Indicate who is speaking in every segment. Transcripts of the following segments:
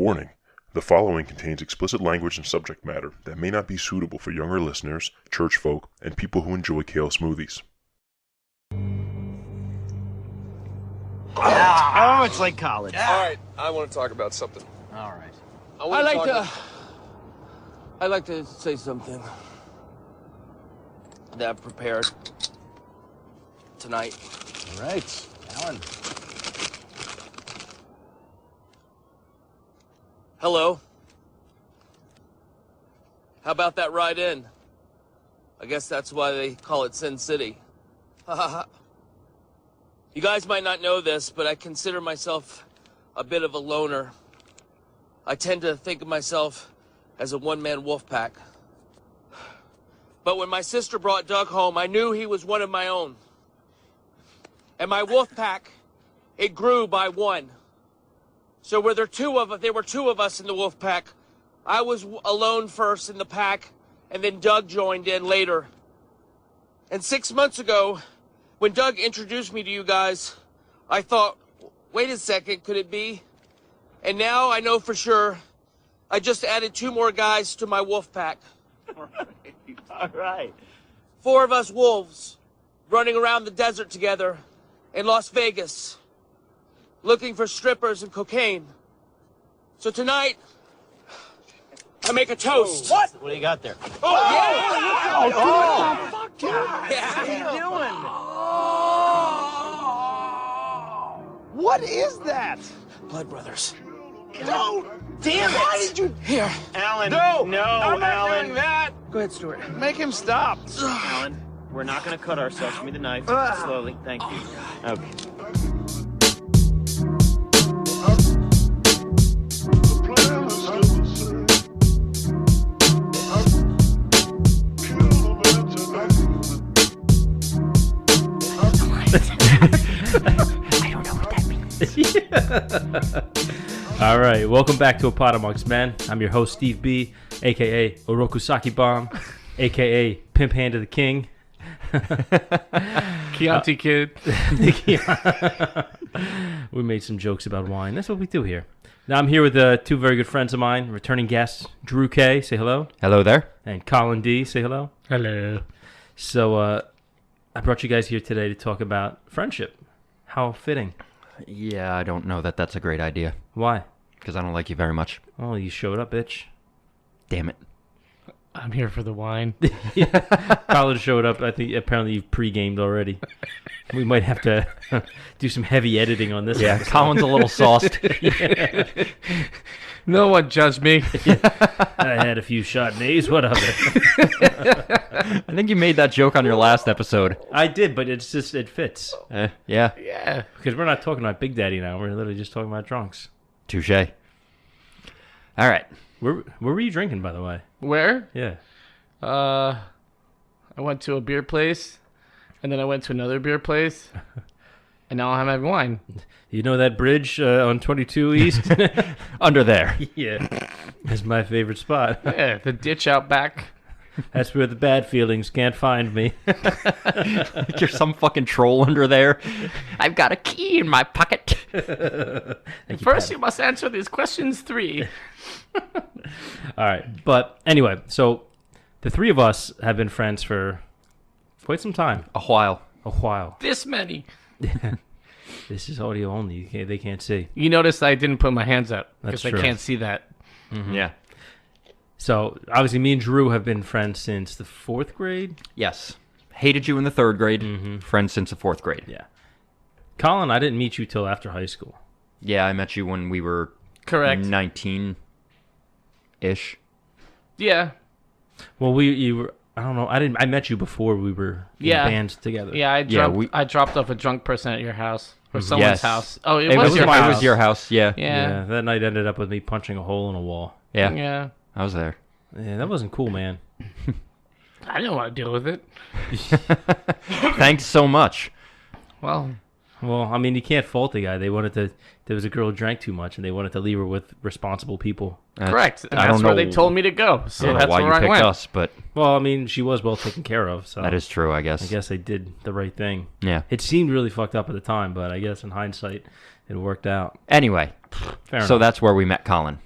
Speaker 1: Warning: the following contains explicit language and subject matter that may not be suitable for younger listeners, church folk, and people who enjoy kale smoothies.
Speaker 2: Oh, it's like college.
Speaker 3: All right, I want to talk about something.
Speaker 2: All right.
Speaker 4: I'd like to say something that I've prepared tonight.
Speaker 2: All right, Alan.
Speaker 4: Hello. How about that ride in? I guess that's why they call it Sin City. You guys might not know this, but I consider myself a bit of a loner. I tend to think of myself as a one-man wolf pack. But when my sister brought Doug home, I knew he was one of my own. And my wolf pack, it grew by one. So there were two of us in the wolf pack. I was alone first in the pack, and then Doug joined in later. And 6 months ago, when Doug introduced me to you guys, I thought, wait a second, could it be? And now I know for sure, I just added 2 more guys to my wolf pack.
Speaker 2: All right.
Speaker 4: 4 of us wolves running around the desert together in Las Vegas, looking for strippers and cocaine. So tonight, I make a toast.
Speaker 2: What? What do you got there?
Speaker 4: Oh, yeah!
Speaker 2: Fuck yeah! What are you doing? What is that?
Speaker 4: Blood Brothers.
Speaker 2: No! Damn it! Why did you...
Speaker 4: Here.
Speaker 2: Alan!
Speaker 4: No!
Speaker 2: No,
Speaker 4: I'm not
Speaker 2: Alan!
Speaker 4: doing that! Go ahead, Stuart.
Speaker 2: Make him stop! Alan, we're not gonna cut ourselves. Give me the knife. Slowly. Thank you. Okay.
Speaker 5: I don't know what that means. All right, welcome back to APodAmongstMen. I'm your host, Steve B, a.k.a. Orokusaki Bomb, a.k.a. Pimp Hand of the King.
Speaker 6: Chianti Kid.
Speaker 5: We made some jokes about wine. That's what we do here. Now I'm here with 2 very good friends of mine, returning guests, Drew K, say hello.
Speaker 7: Hello there.
Speaker 5: And Colin D, say hello.
Speaker 6: Hello.
Speaker 5: So I brought you guys here today to talk about friendship. How fitting.
Speaker 7: Yeah, I don't know that that's a great idea.
Speaker 5: Why?
Speaker 7: Because I don't like you very much.
Speaker 5: Oh, you showed up, bitch.
Speaker 7: Damn it.
Speaker 6: I'm here for the wine.
Speaker 5: Colin showed up. I think apparently you've pre-gamed already. We might have to do some heavy editing on this.
Speaker 7: Yeah,
Speaker 5: episode.
Speaker 7: Colin's a little sauced.
Speaker 6: No one judged me.
Speaker 5: I had a few Chardonnays. What of it?
Speaker 7: I think you made that joke on your last episode.
Speaker 5: I did, but it fits.
Speaker 7: Yeah.
Speaker 6: Yeah.
Speaker 5: Because we're not talking about Big Daddy now. We're literally just talking about drunks.
Speaker 7: Touche. All right.
Speaker 5: Where were you drinking, by the way?
Speaker 6: Where?
Speaker 5: Yeah.
Speaker 6: I went to a beer place, and then I went to another beer place, and now I'm having wine.
Speaker 5: You know that bridge on 22 East?
Speaker 7: Under there.
Speaker 5: Yeah. That's my favorite spot.
Speaker 6: Yeah, the ditch out back.
Speaker 5: That's where the bad feelings can't find me.
Speaker 7: You're some fucking troll under there. I've got a key in my pocket.
Speaker 6: First, you must answer these questions 3.
Speaker 5: All right. But anyway, so the 3 of us have been friends for quite some time.
Speaker 7: A while.
Speaker 5: A while.
Speaker 6: This many.
Speaker 5: This is audio only. They can't see.
Speaker 6: You notice I didn't put my hands up
Speaker 5: That's
Speaker 6: because I
Speaker 5: true.
Speaker 6: can't see that.
Speaker 5: Mm-hmm.
Speaker 7: Yeah.
Speaker 5: So obviously me and Drew have been friends since the 4th grade.
Speaker 7: Yes. Hated you in the 3rd grade.
Speaker 5: Mm-hmm.
Speaker 7: Friends since the 4th grade.
Speaker 5: Yeah. Colin, I didn't meet you till after high school.
Speaker 7: Yeah, I met you when we were
Speaker 6: Correct.
Speaker 7: 19-ish.
Speaker 6: Yeah.
Speaker 5: Well, you were. I don't know. I met you before we were in bands together.
Speaker 6: Yeah, I dropped off a drunk person at your house. Or someone's house. Oh, it was your house.
Speaker 7: It was your house, yeah.
Speaker 5: Yeah. That night ended up with me punching a hole in a wall.
Speaker 7: Yeah.
Speaker 6: Yeah.
Speaker 7: I was there.
Speaker 5: Yeah, that wasn't cool, man.
Speaker 6: I didn't want to deal with it.
Speaker 7: Thanks so much.
Speaker 6: Well,
Speaker 5: I mean, you can't fault the guy. There was a girl who drank too much, and they wanted to leave her with responsible people.
Speaker 6: correct. And
Speaker 7: I
Speaker 6: that's
Speaker 7: don't
Speaker 6: where
Speaker 7: know.
Speaker 6: they told me to go. So
Speaker 7: I don't know
Speaker 6: that's
Speaker 7: why
Speaker 6: where
Speaker 7: you
Speaker 6: I
Speaker 7: picked
Speaker 6: went.
Speaker 7: us, but
Speaker 5: Well, I mean, she was well taken care of, so
Speaker 7: that is true, I guess.
Speaker 5: I guess I did the right thing.
Speaker 7: Yeah.
Speaker 5: It seemed really fucked up at the time, but I guess in hindsight, it worked out.
Speaker 7: Anyway,
Speaker 5: Fair
Speaker 7: so
Speaker 5: enough.
Speaker 7: that's where we met Colin.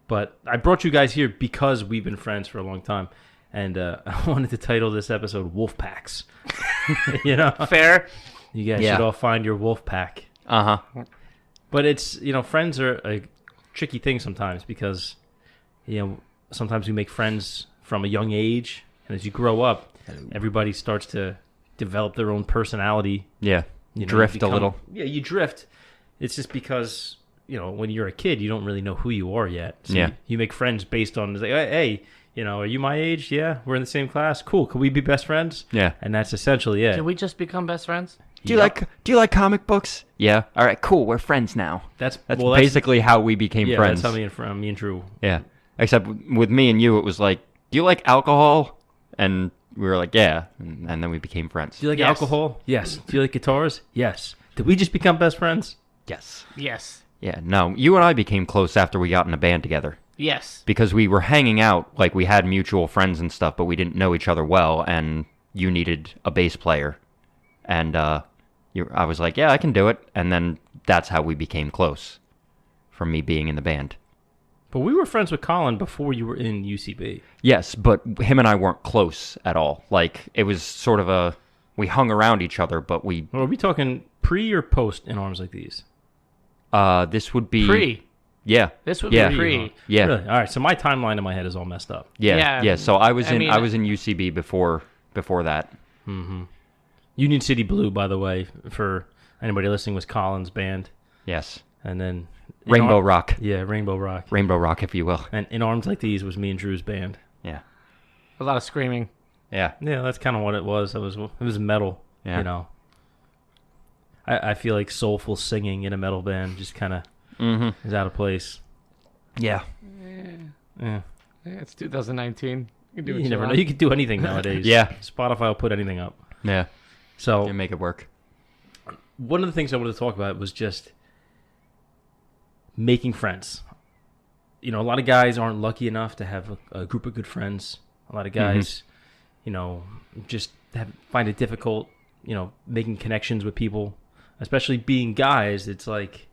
Speaker 5: But I brought you guys here because we've been friends for a long time. And I wanted to title this episode WOLFPACKS.
Speaker 6: Fair.
Speaker 5: You guys
Speaker 7: Yeah.
Speaker 5: should all find your wolf pack.
Speaker 7: Uh-huh.
Speaker 5: But it's, friends are a tricky thing sometimes because, sometimes we make friends from a young age. And as you grow up, everybody starts to develop their own personality.
Speaker 7: Yeah.
Speaker 5: You
Speaker 7: Drift a little.
Speaker 5: Yeah, you drift. It's just because, when you're a kid, you don't really know who you are yet. So
Speaker 7: Yeah.
Speaker 5: you make friends based on, like, hey, are you my age? Yeah, we're in the same class. Cool. Can we be best friends?
Speaker 7: Yeah.
Speaker 5: And that's essentially it.
Speaker 6: Did we just become best friends?
Speaker 7: Do you like comic books? Yeah. All right, cool. We're friends now.
Speaker 5: That's
Speaker 7: Basically how we became friends.
Speaker 5: That's how me and Drew.
Speaker 7: Yeah. Except with me and you, it was like, do you like alcohol? And we were like, yeah. And then we became friends.
Speaker 5: Do you like
Speaker 6: Yes.
Speaker 5: alcohol? Yes. Do you like guitars? Yes. Did we just become best friends?
Speaker 7: Yes.
Speaker 6: Yes.
Speaker 7: Yeah. No, you and I became close after we got in a band together.
Speaker 6: Yes.
Speaker 7: Because we were hanging out, like we had mutual friends and stuff, but we didn't know each other well, and you needed a bass player. And I was like, yeah, I can do it. And then that's how we became close, from me being in the band.
Speaker 5: But we were friends with Colin before you were in UCB.
Speaker 7: Yes, but him and I weren't close at all. Like, it was sort of we hung around each other, but we...
Speaker 5: Well, are we talking pre or post In Arms Like These?
Speaker 7: This would be...
Speaker 6: Pre.
Speaker 7: Yeah.
Speaker 6: This would
Speaker 7: Yeah.
Speaker 6: be pre.
Speaker 7: Yeah.
Speaker 5: Really? All right. So my timeline in my head is all messed up.
Speaker 7: Yeah.
Speaker 6: Yeah.
Speaker 7: So I was
Speaker 6: I
Speaker 7: in
Speaker 6: mean-
Speaker 7: UCB before that.
Speaker 5: Union City Blue, by the way, for anybody listening, was Colin's band.
Speaker 7: Yes.
Speaker 5: And then
Speaker 7: Rainbow Rock.
Speaker 5: Yeah, Rainbow Rock.
Speaker 7: Rainbow Rock, if you will.
Speaker 5: And In Arms Like These was me and Drew's band.
Speaker 7: Yeah.
Speaker 6: A lot of screaming.
Speaker 7: Yeah.
Speaker 5: Yeah, that's kind of what it was. It was metal.
Speaker 7: Yeah.
Speaker 5: I feel like soulful singing in a metal band just kind of is out of place.
Speaker 7: Yeah.
Speaker 5: Yeah.
Speaker 6: Yeah, it's 2019. You can do what
Speaker 5: You never know.
Speaker 6: want.
Speaker 5: You can do anything nowadays.
Speaker 7: Yeah.
Speaker 5: Spotify will put anything up.
Speaker 7: Yeah.
Speaker 5: So
Speaker 7: You make it work.
Speaker 5: one of the things I wanted to talk about was just making friends. A lot of guys aren't lucky enough to have a group of good friends. A lot of guys, just find it difficult, making connections with people, especially being guys. It's like,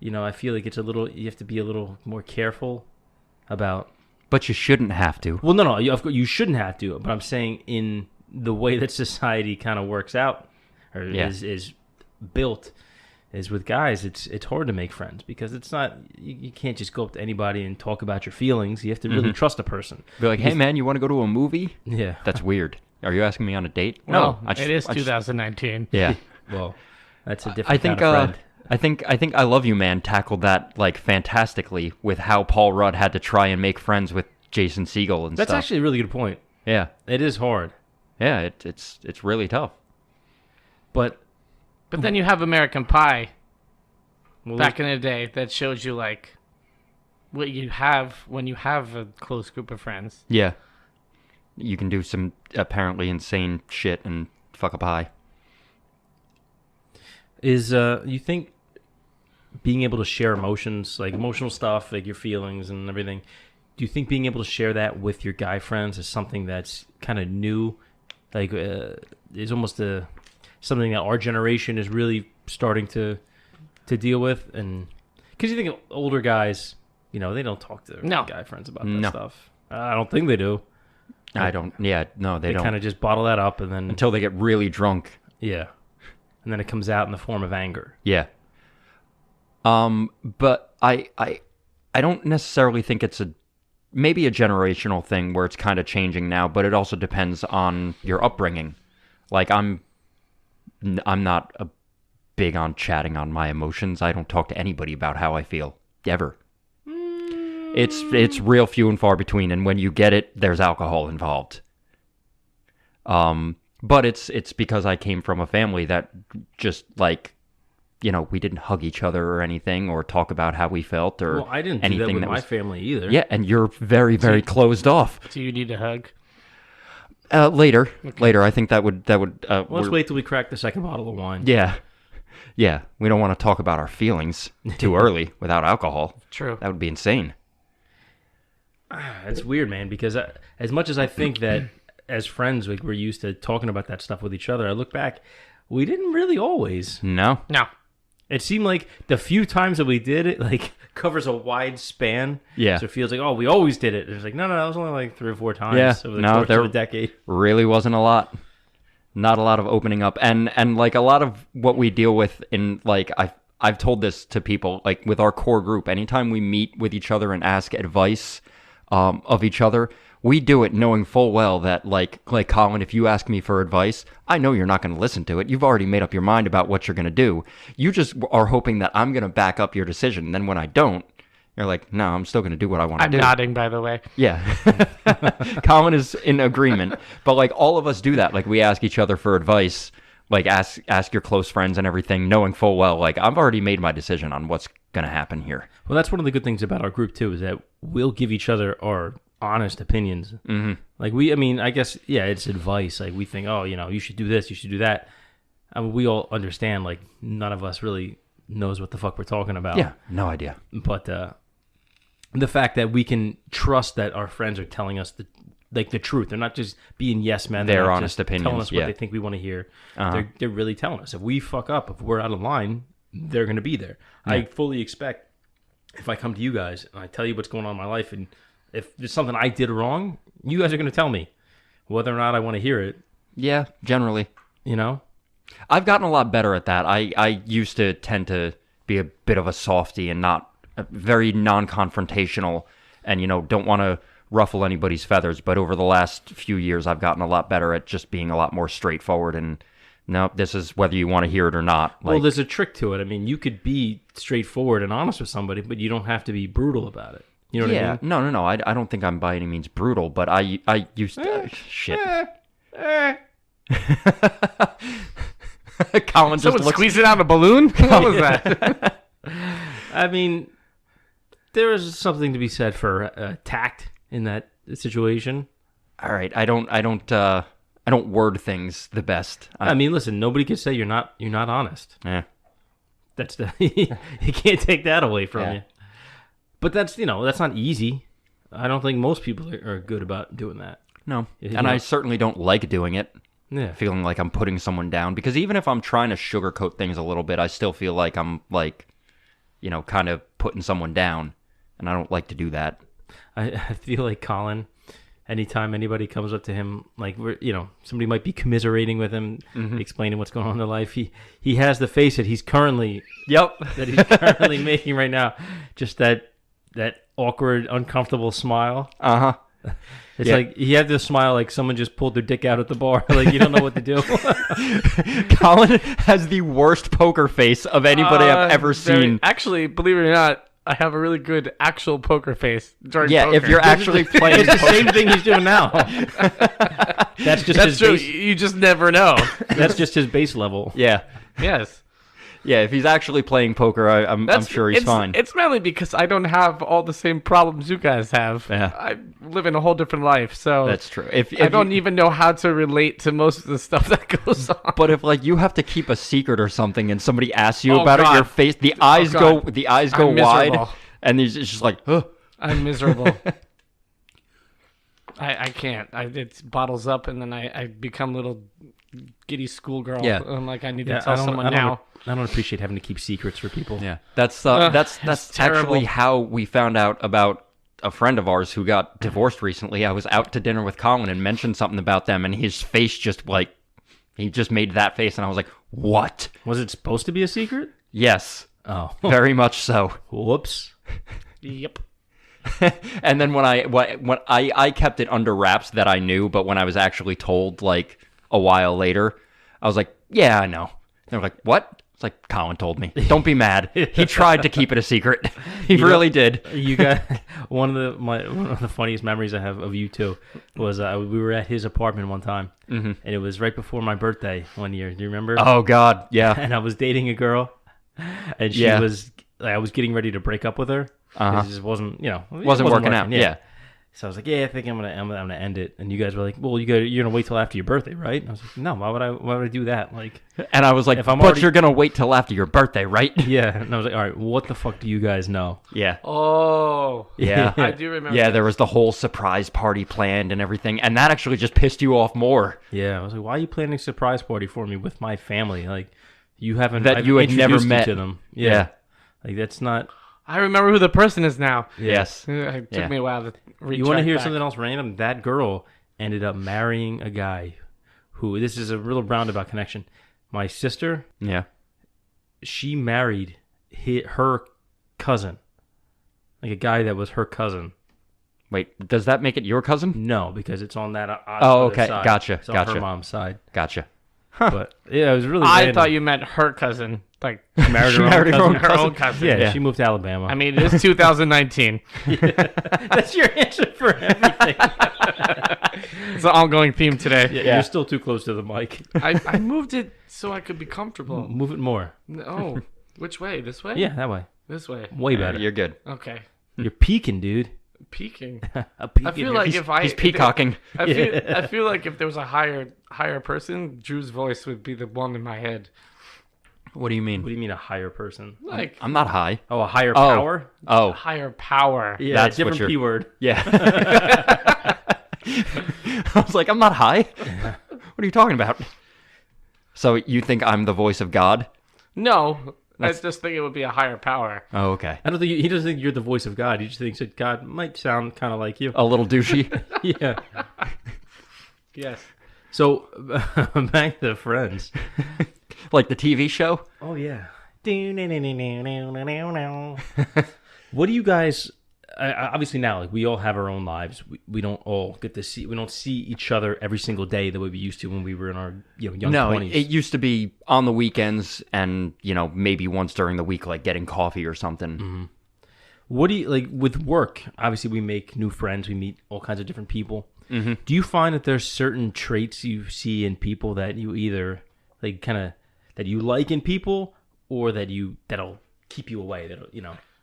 Speaker 5: I feel like you have to be a little more careful about.
Speaker 7: But you shouldn't have to.
Speaker 5: Well, no, of course you shouldn't have to. But I'm saying in the way that society kind of works out or is built is with guys. It's hard to make friends because it's not. You can't just go up to anybody and talk about your feelings. You have to really trust a person.
Speaker 7: Be like, hey, man, you want to go to a movie?
Speaker 5: Yeah.
Speaker 7: That's weird. Are you asking me on a date?
Speaker 6: Well,
Speaker 7: No.
Speaker 6: it is 2019.
Speaker 7: Yeah.
Speaker 5: Well, that's a different
Speaker 7: I think
Speaker 5: kind of friend.
Speaker 7: I think I Love You Man tackled that like fantastically with how Paul Rudd had to try and make friends with Jason Segel and
Speaker 5: That's
Speaker 7: stuff.
Speaker 5: actually a really good point.
Speaker 7: Yeah.
Speaker 5: It is hard,
Speaker 7: Yeah, it's really tough.
Speaker 5: but
Speaker 6: But then you have American Pie
Speaker 5: well,
Speaker 6: back in the day that shows you like what you have when you have a close group of friends.
Speaker 7: Yeah. You can do some apparently insane shit and fuck a pie.
Speaker 5: you think being able to share emotions, like emotional stuff, like your feelings and everything, do you think being able to share that with your guy friends is something that's kind of new? Like, is almost something that our generation is really starting to deal with? And because you think of older guys, they don't talk to their
Speaker 6: No.
Speaker 5: guy friends about that
Speaker 7: No.
Speaker 5: stuff. I don't think they do.
Speaker 7: I don't. Yeah, no, they don't.
Speaker 5: kind of just bottle that up and then
Speaker 7: Until they get really drunk.
Speaker 5: yeah, and then it comes out in the form of anger.
Speaker 7: Yeah. But I don't necessarily think it's maybe a generational thing where it's kind of changing now, but it also depends on your upbringing. Like I'm not big on chatting on my emotions. I don't talk to anybody about how I feel ever. It's real few and far between, and when you get it, there's alcohol involved. But it's because I came from a family that just like, we didn't hug each other or anything or talk about how we felt or
Speaker 5: Well, I didn't do
Speaker 7: anything
Speaker 5: that with my
Speaker 7: was,
Speaker 5: family either.
Speaker 7: Yeah, and you're very, very closed off.
Speaker 6: Do you need a hug?
Speaker 7: Later, I think that would.
Speaker 5: Let's
Speaker 7: we're-
Speaker 5: wait till we crack the second bottle of wine.
Speaker 7: Yeah, we don't want to talk about our feelings too early without alcohol.
Speaker 6: True.
Speaker 7: That would be insane.
Speaker 5: It's weird, man, because as much as I think that as friends we're used to talking about that stuff with each other, I look back, we didn't really always.
Speaker 7: No,
Speaker 6: No.
Speaker 5: It seemed like the few times that we did it, like, covers a wide span.
Speaker 7: Yeah.
Speaker 5: So it feels like, oh, we always did it. It's like, no, that was only like 3 or 4 times over the course of a decade.
Speaker 7: Really wasn't a lot. Not a lot of opening up. And like, a lot of what we deal with in, like, I've told this to people, like, with our core group, anytime we meet with each other and ask advice of each other, we do it knowing full well that, like Colin, if you ask me for advice, I know you're not going to listen to it. You've already made up your mind about what you're going to do. You just are hoping that I'm going to back up your decision. And then when I don't, you're like, no, I'm still going to do what I want to do.
Speaker 6: I'm nodding, by the way.
Speaker 7: Yeah. Colin is in agreement. But, like, all of us do that. Like, we ask each other for advice. Like, ask your close friends and everything, knowing full well, like, I've already made my decision on what's going to happen here.
Speaker 5: Well, that's one of the good things about our group, too, is that we'll give each other our honest opinions. Mm-hmm. Like, I guess, yeah, it's advice. Like, we think, oh, you should do this, you should do that. I mean, we all understand, like, none of us really knows what the fuck we're talking about.
Speaker 7: Yeah, no idea.
Speaker 5: But the fact that we can trust that our friends are telling us the truth. They're not just being yes men.
Speaker 7: Their
Speaker 5: They're not
Speaker 7: honest
Speaker 5: just
Speaker 7: opinions.
Speaker 5: telling us what they think we want to hear. They're really telling us. If we fuck up, if we're out of line, they're going to be there. Yeah. I fully expect if I come to you guys and I tell you what's going on in my life, and if there's something I did wrong, you guys are going to tell me whether or not I want to hear it.
Speaker 7: Yeah, generally. I've gotten a lot better at that. I used to tend to be a bit of a softie and not very non-confrontational and, don't want to ruffle anybody's feathers. But over the last few years, I've gotten a lot better at just being a lot more straightforward and, no, this is whether you want to hear it or not.
Speaker 5: Well, there's a trick to it. I mean, you could be straightforward and honest with somebody, but you don't have to be brutal about it. You know what I mean?
Speaker 7: No. I don't think I'm by any means brutal, but I used to... shit. Colin just
Speaker 6: Someone squeezing out a balloon? What was that?
Speaker 5: I mean, there is something to be said for tact in that situation.
Speaker 7: All right, I don't word things the best.
Speaker 5: I mean, listen, nobody can say you're not honest.
Speaker 7: Yeah,
Speaker 5: that's you can't take that away from you. But that's that's not easy. I don't think most people are good about doing that.
Speaker 7: No, and I certainly don't like doing it. Yeah, feeling like I'm putting someone down, because even if I'm trying to sugarcoat things a little bit, I still feel like I'm like, kind of putting someone down, and I don't like to do that.
Speaker 5: I feel like Colin, anytime anybody comes up to him, like somebody might be commiserating with him, explaining what's going on in their life, he has the face that he's currently making right now, just that awkward, uncomfortable smile. It's like he had this smile like someone just pulled their dick out at the bar. Like, you don't know what to do.
Speaker 7: Colin has the worst poker face of anybody I've ever seen.
Speaker 6: Actually, believe it or not, I have a really good actual poker face during poker.
Speaker 7: If you're actually playing
Speaker 5: it's the same thing he's doing now. That's his
Speaker 6: true.
Speaker 5: base.
Speaker 6: You just never know.
Speaker 5: That's just his base level.
Speaker 7: Yeah.
Speaker 6: Yes.
Speaker 7: Yeah, if he's actually playing poker, I'm sure he's fine.
Speaker 6: It's mainly because I don't have all the same problems you guys have.
Speaker 7: Yeah.
Speaker 6: I live in a whole different life, so
Speaker 7: that's true. If
Speaker 6: I don't even know how to relate to most of the stuff that goes on.
Speaker 7: But if you have to keep a secret or something, and somebody asks you about it, your face, the eyes go wide, and it's just like, huh.
Speaker 6: I'm miserable. I can't. It bottles up, and then I become a little giddy schoolgirl.
Speaker 7: Yeah.
Speaker 6: I'm like, I need to tell someone now.
Speaker 5: I don't appreciate having to keep secrets for people.
Speaker 7: Yeah, that's actually how we found out about a friend of ours who got divorced recently. I was out to dinner with Colin and mentioned something about them, and his face he just made that face, and I was like, what?
Speaker 5: Was it supposed to be a secret?
Speaker 7: Yes.
Speaker 5: Oh.
Speaker 7: Very much so.
Speaker 5: Whoops.
Speaker 6: Yep.
Speaker 7: And then when I kept it under wraps that I knew, but when I was actually told like a while later, I was like, yeah, I know. They were like, what? It's like, Colin told me. Don't be mad. He tried to keep it a secret. He really did.
Speaker 5: You got one of the funniest memories I have of you two was we were at his apartment one time, and it was right before my birthday one year. Do you remember?
Speaker 7: Oh God, yeah.
Speaker 5: And I was dating a girl, and I was getting ready to break up with her. It just wasn't
Speaker 7: working out. Yeah.
Speaker 5: So I was like, yeah, I think I'm gonna end it. And you guys were like, well, you're gonna wait till after your birthday, right? And I was like, no, why would I do that? Like,
Speaker 7: and I was like, you're gonna wait till after your birthday, right?
Speaker 5: Yeah. And I was like, all right, what the fuck do you guys know?
Speaker 7: Yeah.
Speaker 6: Oh.
Speaker 7: Yeah.
Speaker 6: I do remember.
Speaker 7: Yeah, there was the whole surprise party planned and everything, and that actually just pissed you off more.
Speaker 5: Yeah. I was like, why are you planning a surprise party for me with my family? Like, you haven't
Speaker 7: That
Speaker 5: I've
Speaker 7: you had never
Speaker 5: introduced you
Speaker 7: met.
Speaker 5: to them.
Speaker 7: Yeah.
Speaker 5: Like that's not.
Speaker 6: I remember who the person is now.
Speaker 7: Yes.
Speaker 6: It took
Speaker 7: Yeah.
Speaker 6: me a while to retract
Speaker 5: You want to hear
Speaker 6: back.
Speaker 5: something else random? That girl ended up marrying a guy who. This is a real roundabout connection. My sister,
Speaker 7: Yeah.
Speaker 5: she married her cousin, like a guy that was her cousin.
Speaker 7: Wait, does that make it your cousin?
Speaker 5: No, because it's on that.
Speaker 7: Oh,
Speaker 5: other
Speaker 7: okay.
Speaker 5: side.
Speaker 7: Gotcha,
Speaker 5: It's on
Speaker 7: gotcha.
Speaker 5: her mom's side.
Speaker 7: Gotcha.
Speaker 5: But yeah, it was really.
Speaker 6: I
Speaker 5: random.
Speaker 6: thought you meant her cousin. Like,
Speaker 5: She married
Speaker 7: She
Speaker 5: her,
Speaker 7: married
Speaker 5: own
Speaker 7: her own
Speaker 5: cousin.
Speaker 6: her own cousin.
Speaker 5: Yeah,
Speaker 7: Yeah.
Speaker 5: she moved to Alabama.
Speaker 6: I mean, it is 2019.
Speaker 5: That's your answer for everything.
Speaker 6: It's an ongoing theme today.
Speaker 5: Yeah, you're still too close to the mic.
Speaker 6: I moved it so I could be comfortable.
Speaker 5: Move it more.
Speaker 6: Oh, which way? This way?
Speaker 5: Yeah, that way.
Speaker 6: This way.
Speaker 5: Way better.
Speaker 7: You're good.
Speaker 6: Okay.
Speaker 5: You're peeking, dude.
Speaker 6: Peeking.
Speaker 5: A peek
Speaker 6: I
Speaker 5: in
Speaker 6: feel
Speaker 5: your-
Speaker 6: like
Speaker 5: he's-
Speaker 6: if I
Speaker 7: He's peacocking.
Speaker 6: I feel like if there was a higher person, Drew's voice would be the one in my head.
Speaker 7: What do you
Speaker 5: What
Speaker 7: mean?
Speaker 5: do you mean a higher person?
Speaker 6: Like
Speaker 7: I'm not high.
Speaker 5: Oh, a higher power?
Speaker 7: Oh,
Speaker 6: higher power.
Speaker 5: Yeah,
Speaker 7: that's what
Speaker 5: different
Speaker 7: you're-
Speaker 5: P word.
Speaker 7: yeah. I was like, I'm not high. What are you talking about? So you think I'm the voice of God?
Speaker 6: No, I just think it would be a higher power.
Speaker 7: Oh, okay.
Speaker 5: I don't think he doesn't think you're the voice of God. He just thinks that God might sound kind of like you.
Speaker 7: A little douchey.
Speaker 5: Yeah.
Speaker 6: Yes.
Speaker 5: So back to Friends.
Speaker 7: Like the TV show?
Speaker 5: Oh yeah. What do you guys? Obviously now, like we all have our own lives. We don't all get to see. We don't see each other every single day the way we used to when we were in our young
Speaker 7: No,
Speaker 5: 20s.
Speaker 7: it used to be on the weekends and, maybe once during the week, like getting coffee or something.
Speaker 5: Mm-hmm. What do you like with work? Obviously, we make new friends. We meet all kinds of different people.
Speaker 7: Mm-hmm.
Speaker 5: Do you find that there's certain traits you see in people that you either like kind of that you like in people, or that'll keep you away,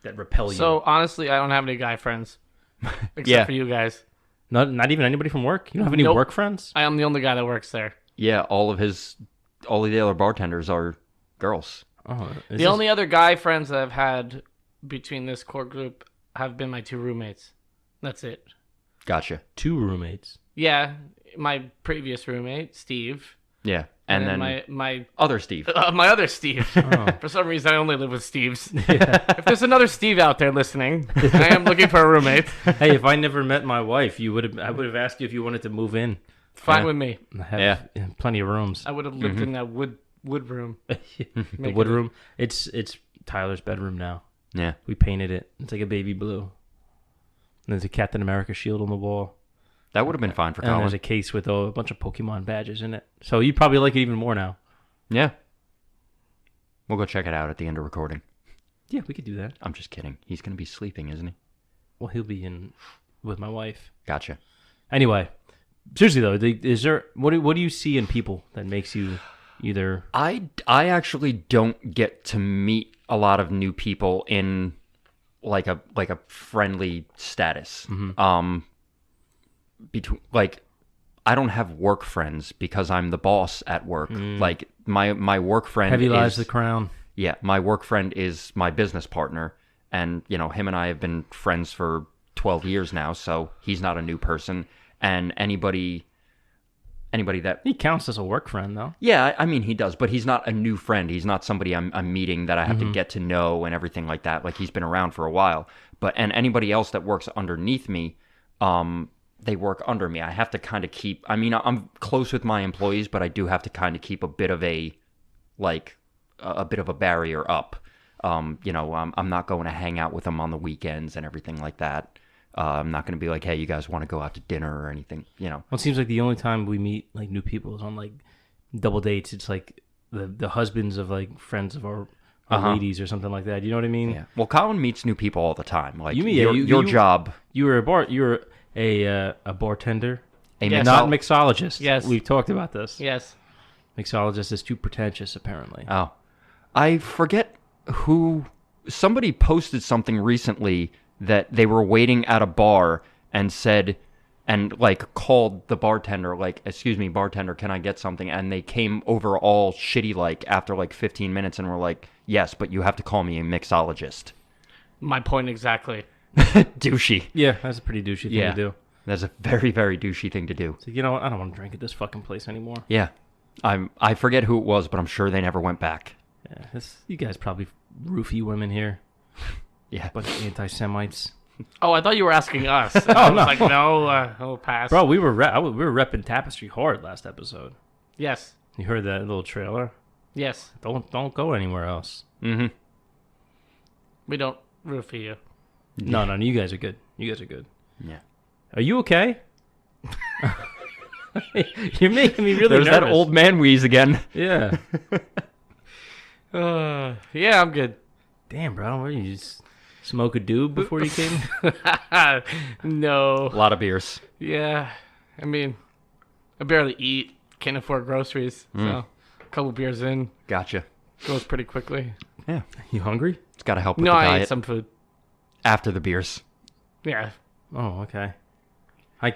Speaker 5: that repel you?
Speaker 6: So honestly, I don't have any guy friends, except
Speaker 7: Yeah.
Speaker 6: for you guys.
Speaker 5: Not even anybody from work. You don't have any
Speaker 6: Nope.
Speaker 5: work friends.
Speaker 6: I am the only guy that works there.
Speaker 7: Yeah, all of the other bartenders are girls.
Speaker 5: Oh,
Speaker 6: The only other guy friends that I've had between this core group have been my two roommates. That's it.
Speaker 7: Gotcha.
Speaker 5: two roommates.
Speaker 6: Yeah, my previous roommate, Steve.
Speaker 7: Yeah. And then
Speaker 6: my
Speaker 7: other Steve.
Speaker 6: my other Steve.
Speaker 5: Oh.
Speaker 6: For some reason, I only live with Steves. If there's another Steve out there listening, I am looking for a roommate.
Speaker 5: Hey, if I never met my wife, I would have asked you if you wanted to move in.
Speaker 6: Fine
Speaker 7: Yeah.
Speaker 6: with me.
Speaker 5: I have plenty of rooms.
Speaker 6: I would have lived in that wood room.
Speaker 5: The
Speaker 6: Make
Speaker 5: wood
Speaker 6: it-
Speaker 5: room. It's Tyler's bedroom now.
Speaker 7: Yeah.
Speaker 5: We painted it. It's like a baby blue. And there's a Captain America shield on the wall.
Speaker 7: That would have been fine for
Speaker 5: And
Speaker 7: Colin.
Speaker 5: there's a case with a bunch of Pokemon badges in it. So you probably like it even more now.
Speaker 7: Yeah. We'll go check it out at the end of recording.
Speaker 5: Yeah, we could do that.
Speaker 7: I'm just kidding. He's going to be sleeping, isn't he?
Speaker 5: Well, he'll be in with my wife.
Speaker 7: Gotcha.
Speaker 5: Anyway, seriously though, is there what do you see in people that makes you either?
Speaker 7: I actually don't get to meet a lot of new people in like a friendly status. Between I don't have work friends because I'm the boss at work. Like my work friend
Speaker 5: Heavy
Speaker 7: is,
Speaker 5: lies the crown.
Speaker 7: Yeah, my work friend is my business partner, and him and I have been friends for 12 years now, so he's not a new person. And anybody that
Speaker 5: He counts as a work friend though.
Speaker 7: yeah, I mean he does, but he's not a new friend. He's not somebody I'm meeting that I have to get to know and everything like that. Like he's been around for a while. And anybody else that works underneath me, they work under me. I have to kind of keep. I mean, I'm close with my employees, but I do have to kind of keep a bit of a barrier up. I'm not going to hang out with them on the weekends and everything like that. I'm not going to be like, hey, you guys want to go out to dinner or anything,
Speaker 5: Well, it seems like the only time we meet like new people is on like double dates. It's like the husbands of like friends of our ladies or something like that. You know what I mean?
Speaker 7: Yeah. Well, Colin meets new people all the time. Like
Speaker 5: You meet-
Speaker 7: your job.
Speaker 5: You were a bartender,
Speaker 6: Yes.
Speaker 5: not mixologist.
Speaker 6: Yes.
Speaker 5: We've talked about this.
Speaker 6: Yes.
Speaker 5: Mixologist is too pretentious, apparently.
Speaker 7: Oh, I forget who. Somebody posted something recently that they were waiting at a bar and said, and like called the bartender, like, "Excuse me, bartender, can I get something?" And they came over all shitty, like after like 15 minutes, and were like, "Yes, but you have to call me a mixologist."
Speaker 6: My point exactly.
Speaker 7: Douchey.
Speaker 5: Yeah, that's a pretty douchey thing
Speaker 7: Yeah.
Speaker 5: to do.
Speaker 7: That's a very, very douchey thing to do.
Speaker 5: So, you know what? I don't want to drink at this fucking place anymore.
Speaker 7: Yeah, I forget who it was, but I'm sure they never went back.
Speaker 5: Yeah, you guys probably roofie women here.
Speaker 7: Yeah.
Speaker 5: Bunch of anti-Semites.
Speaker 6: Oh, I thought you were asking us. I was like, no, I'll pass.
Speaker 5: Bro, we were repping Tapestry hard last episode.
Speaker 6: Yes.
Speaker 5: You heard that little trailer?
Speaker 6: Yes.
Speaker 5: Don't go anywhere else.
Speaker 7: Mm-hmm.
Speaker 6: We don't roofie you.
Speaker 5: No, you guys are good. You guys are good.
Speaker 7: Yeah.
Speaker 5: Are you okay? You're making me really
Speaker 7: There's
Speaker 5: nervous.
Speaker 7: that old man wheeze again.
Speaker 5: Yeah.
Speaker 6: Yeah, I'm good.
Speaker 5: Damn, bro. What, you just smoke a doob before you came?
Speaker 6: No.
Speaker 7: A lot of beers.
Speaker 6: Yeah. I mean, I barely eat. Can't afford groceries. So a couple beers in.
Speaker 7: Gotcha.
Speaker 6: Goes pretty quickly.
Speaker 7: Yeah.
Speaker 5: You hungry?
Speaker 7: It's got to help with
Speaker 6: No,
Speaker 7: the
Speaker 6: I
Speaker 7: diet.
Speaker 6: ate some food.
Speaker 7: After the beers.
Speaker 6: Yeah.
Speaker 5: Oh, okay. I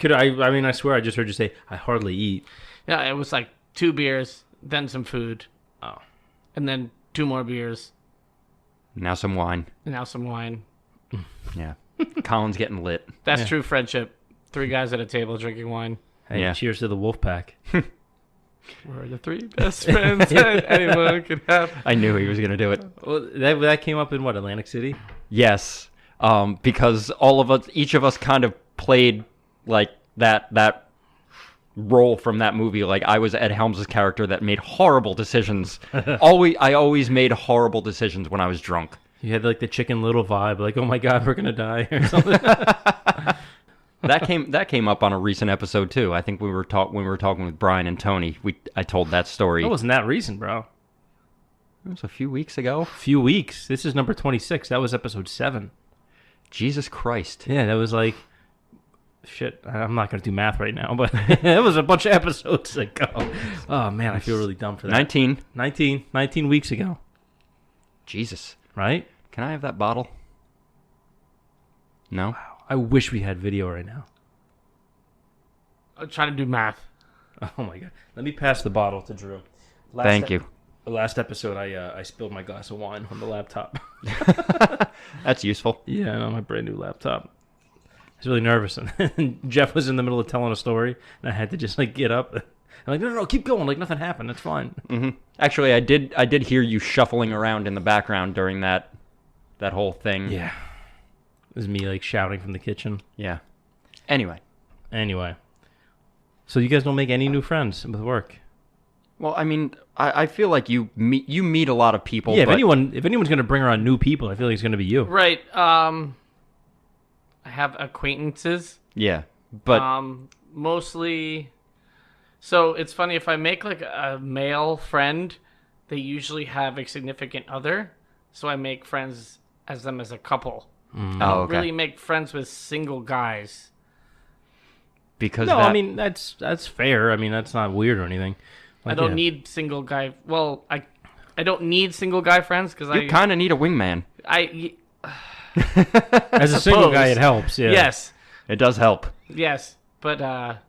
Speaker 5: mean, I swear I just heard you say, I hardly eat.
Speaker 6: Yeah, it was like 2 beers, then some food.
Speaker 5: Oh.
Speaker 6: And then 2 more beers,
Speaker 7: Now some wine.
Speaker 6: and now some wine.
Speaker 7: Yeah. Colin's getting lit.
Speaker 6: That's true friendship. 3 guys at a table drinking wine.
Speaker 5: Hey,
Speaker 7: Yeah.
Speaker 5: cheers to the WOLFPACK.
Speaker 6: We're the 3 best friends that anyone could have.
Speaker 7: I knew he was going to do it.
Speaker 5: Well, that came up in what, Atlantic City?
Speaker 7: Yes. Because each of us kind of played like that role from that movie. Like I was Ed Helms' character that made horrible decisions. I always made horrible decisions when I was drunk.
Speaker 5: You had like the Chicken Little vibe, like, oh my God, we're going to die or something.
Speaker 7: That came up on a recent episode too. I think when we were talking with Brian and Tony. I told that story.
Speaker 5: That wasn't that recent, bro.
Speaker 7: It was a few weeks ago.
Speaker 5: Few weeks. This is number 26. That was episode 7.
Speaker 7: Jesus Christ.
Speaker 5: Yeah, that was like, shit, I'm not going to do math right now, but it was a bunch of episodes ago. Oh, man, I feel really dumb for that. 19 weeks ago,
Speaker 7: Jesus.
Speaker 5: right?
Speaker 7: Can I have that bottle? No?
Speaker 5: I wish we had video right now.
Speaker 6: I'm trying to do math.
Speaker 5: Oh, my God. Let me pass the bottle to Drew.
Speaker 7: Thank you.
Speaker 5: The last episode, I spilled my glass of wine on the laptop.
Speaker 7: That's useful.
Speaker 5: Yeah, on my brand new laptop. I was really nervous. And Jeff was in the middle of telling a story, and I had to just, like, get up. I'm like, no, keep going. Like, nothing happened. That's fine.
Speaker 7: Mm-hmm. Actually, I did hear you shuffling around in the background during that whole thing.
Speaker 5: Yeah. It was me, like, shouting from the kitchen.
Speaker 7: Yeah. Anyway.
Speaker 5: So you guys don't make any new friends with work?
Speaker 7: Well, I mean, I feel like you meet a lot of people.
Speaker 5: Yeah,
Speaker 7: but
Speaker 5: if anyone's going to bring around new people, I feel like it's going to be you.
Speaker 6: Right. I have acquaintances.
Speaker 7: Yeah, but
Speaker 6: Mostly. So it's funny, if I make like a male friend, they usually have a significant other. So I make friends as them as a couple.
Speaker 7: oh,
Speaker 6: I don't
Speaker 7: okay.
Speaker 6: really make friends with single guys.
Speaker 7: Because
Speaker 5: No, I mean, that's fair. I mean, that's not weird or anything.
Speaker 6: I
Speaker 5: Like,
Speaker 6: don't
Speaker 5: yeah.
Speaker 6: need single guy. Well, I don't need single guy friends because
Speaker 7: you kind of need a wingman.
Speaker 5: As a single
Speaker 6: suppose.
Speaker 5: guy, it helps. Yeah.
Speaker 6: Yes,
Speaker 7: It does help.
Speaker 6: yes, but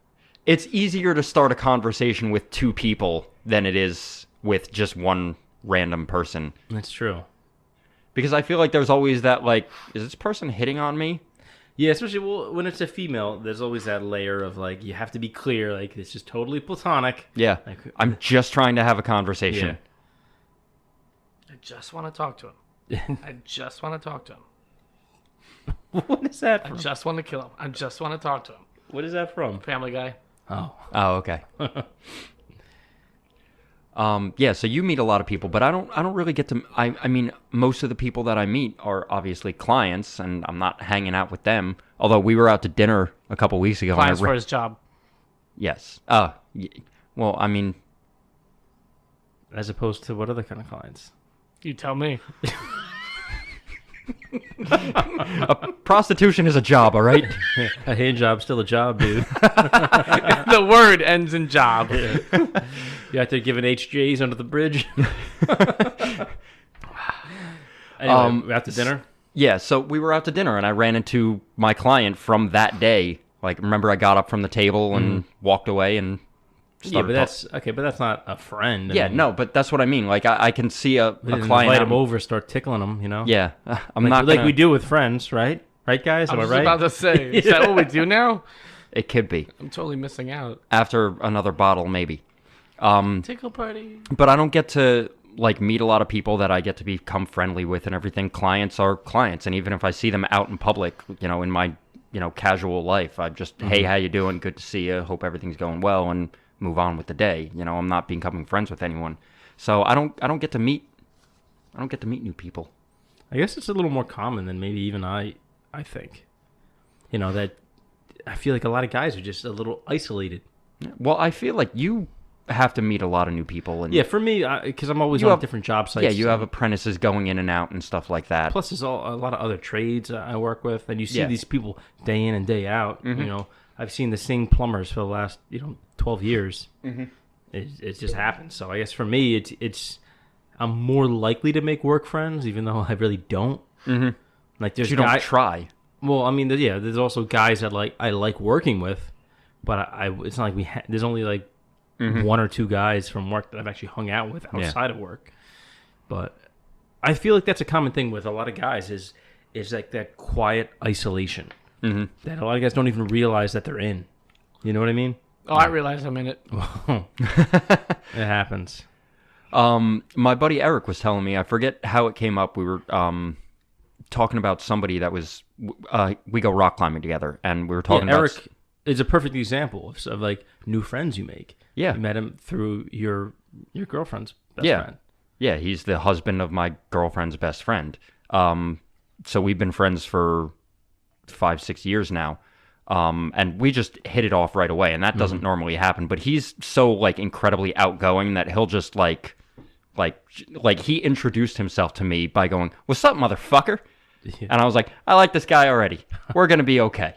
Speaker 7: It's easier to start a conversation with 2 people than it is with just one random person.
Speaker 5: That's true.
Speaker 7: Because I feel like there's always that, like, is this person hitting on me?
Speaker 5: Yeah, especially when it's a female, there's always that layer of, like, you have to be clear, like, it's just totally platonic.
Speaker 7: Yeah.
Speaker 5: Like,
Speaker 7: I'm just trying to have a conversation.
Speaker 6: I just want to talk to him. I just want to talk to him.
Speaker 5: What is that
Speaker 6: I
Speaker 5: from?
Speaker 6: just want to kill him. I just want to talk to him.
Speaker 5: What is that from?
Speaker 6: Family Guy.
Speaker 5: Oh.
Speaker 7: Oh, okay. Yeah, so you meet a lot of people, but I don't really get to. I mean, most of the people that I meet are obviously clients, and I'm not hanging out with them. Although we were out to dinner a couple weeks ago.
Speaker 6: Clients for his job.
Speaker 7: Yes. Well, I mean,
Speaker 5: As opposed to what other kind of clients?
Speaker 6: You tell me.
Speaker 7: prostitution is a job, all right?
Speaker 5: A hand job's still a job, dude.
Speaker 6: The word ends in job.
Speaker 5: You have to give an HJs under the bridge. Anyway, we're out to dinner.
Speaker 7: Yeah, so we were out to dinner, and I ran into my client from that day. Like, remember, I got up from the table and walked away and
Speaker 5: Yeah,
Speaker 7: started
Speaker 5: but that's okay. But that's not a friend. I
Speaker 7: Yeah,
Speaker 5: mean,
Speaker 7: no, but that's what I mean. Like, I can see a
Speaker 5: we didn't
Speaker 7: client.
Speaker 5: invite
Speaker 7: I'm-
Speaker 5: him over, start tickling him. You know.
Speaker 7: Yeah, I'm
Speaker 5: Like,
Speaker 7: not
Speaker 5: like
Speaker 7: gonna,
Speaker 5: we do with friends, right? Right, guys?
Speaker 6: I
Speaker 5: Am I
Speaker 6: was
Speaker 5: right?
Speaker 6: about to say, is that what we do now?
Speaker 7: It could be
Speaker 6: I'm totally missing out.
Speaker 7: after another bottle, maybe.
Speaker 6: Tickle party.
Speaker 7: But I don't get to like meet a lot of people that I get to become friendly with and everything. Clients are clients, and even if I see them out in public, you know, in my, you know, casual life, I just, hey, how you doing? Good to see you. Hope everything's going well, and move on with the day. You know, I'm not becoming friends with anyone, so I don't get to meet new people.
Speaker 5: I guess it's a little more common than maybe even I think. You know, that I feel like a lot of guys are just a little isolated.
Speaker 7: Well, I feel like you have to meet a lot of new people. And
Speaker 5: yeah, for me, because I'm always on different job sites.
Speaker 7: Yeah, you have apprentices going in and out and stuff like that.
Speaker 5: Plus, there's a lot of other trades I work with, and you see these people day in and day out. You know, I've seen the same plumbers for the last 12 years. It just happens. So I guess for me, it's I'm more likely to make work friends, even though I really don't. Like there's
Speaker 7: you don't try.
Speaker 5: Well, I mean, there's also guys that I like working with, but it's not like there's only like one or two guys from work that I've actually hung out with outside of work. But I feel like that's a common thing with a lot of guys is like that quiet isolation that a lot of guys don't even realize that they're in. You know what I mean?
Speaker 6: Oh, I realize I'm in it.
Speaker 5: It happens.
Speaker 7: My buddy Eric was telling me, I forget how it came up. We were talking about somebody that was we go rock climbing together, and we were talking about
Speaker 5: Eric is a perfect example of like new friends you make.
Speaker 7: Yeah,
Speaker 5: you met him through your girlfriend's best friend.
Speaker 7: Yeah, he's the husband of my girlfriend's best friend. So we've been friends for 5-6 years now. And we just hit it off right away, and that doesn't normally happen. But he's so like incredibly outgoing that he'll just like he introduced himself to me by going, "What's up, motherfucker?" Yeah. And I was like, "I like this guy already. We're gonna be okay."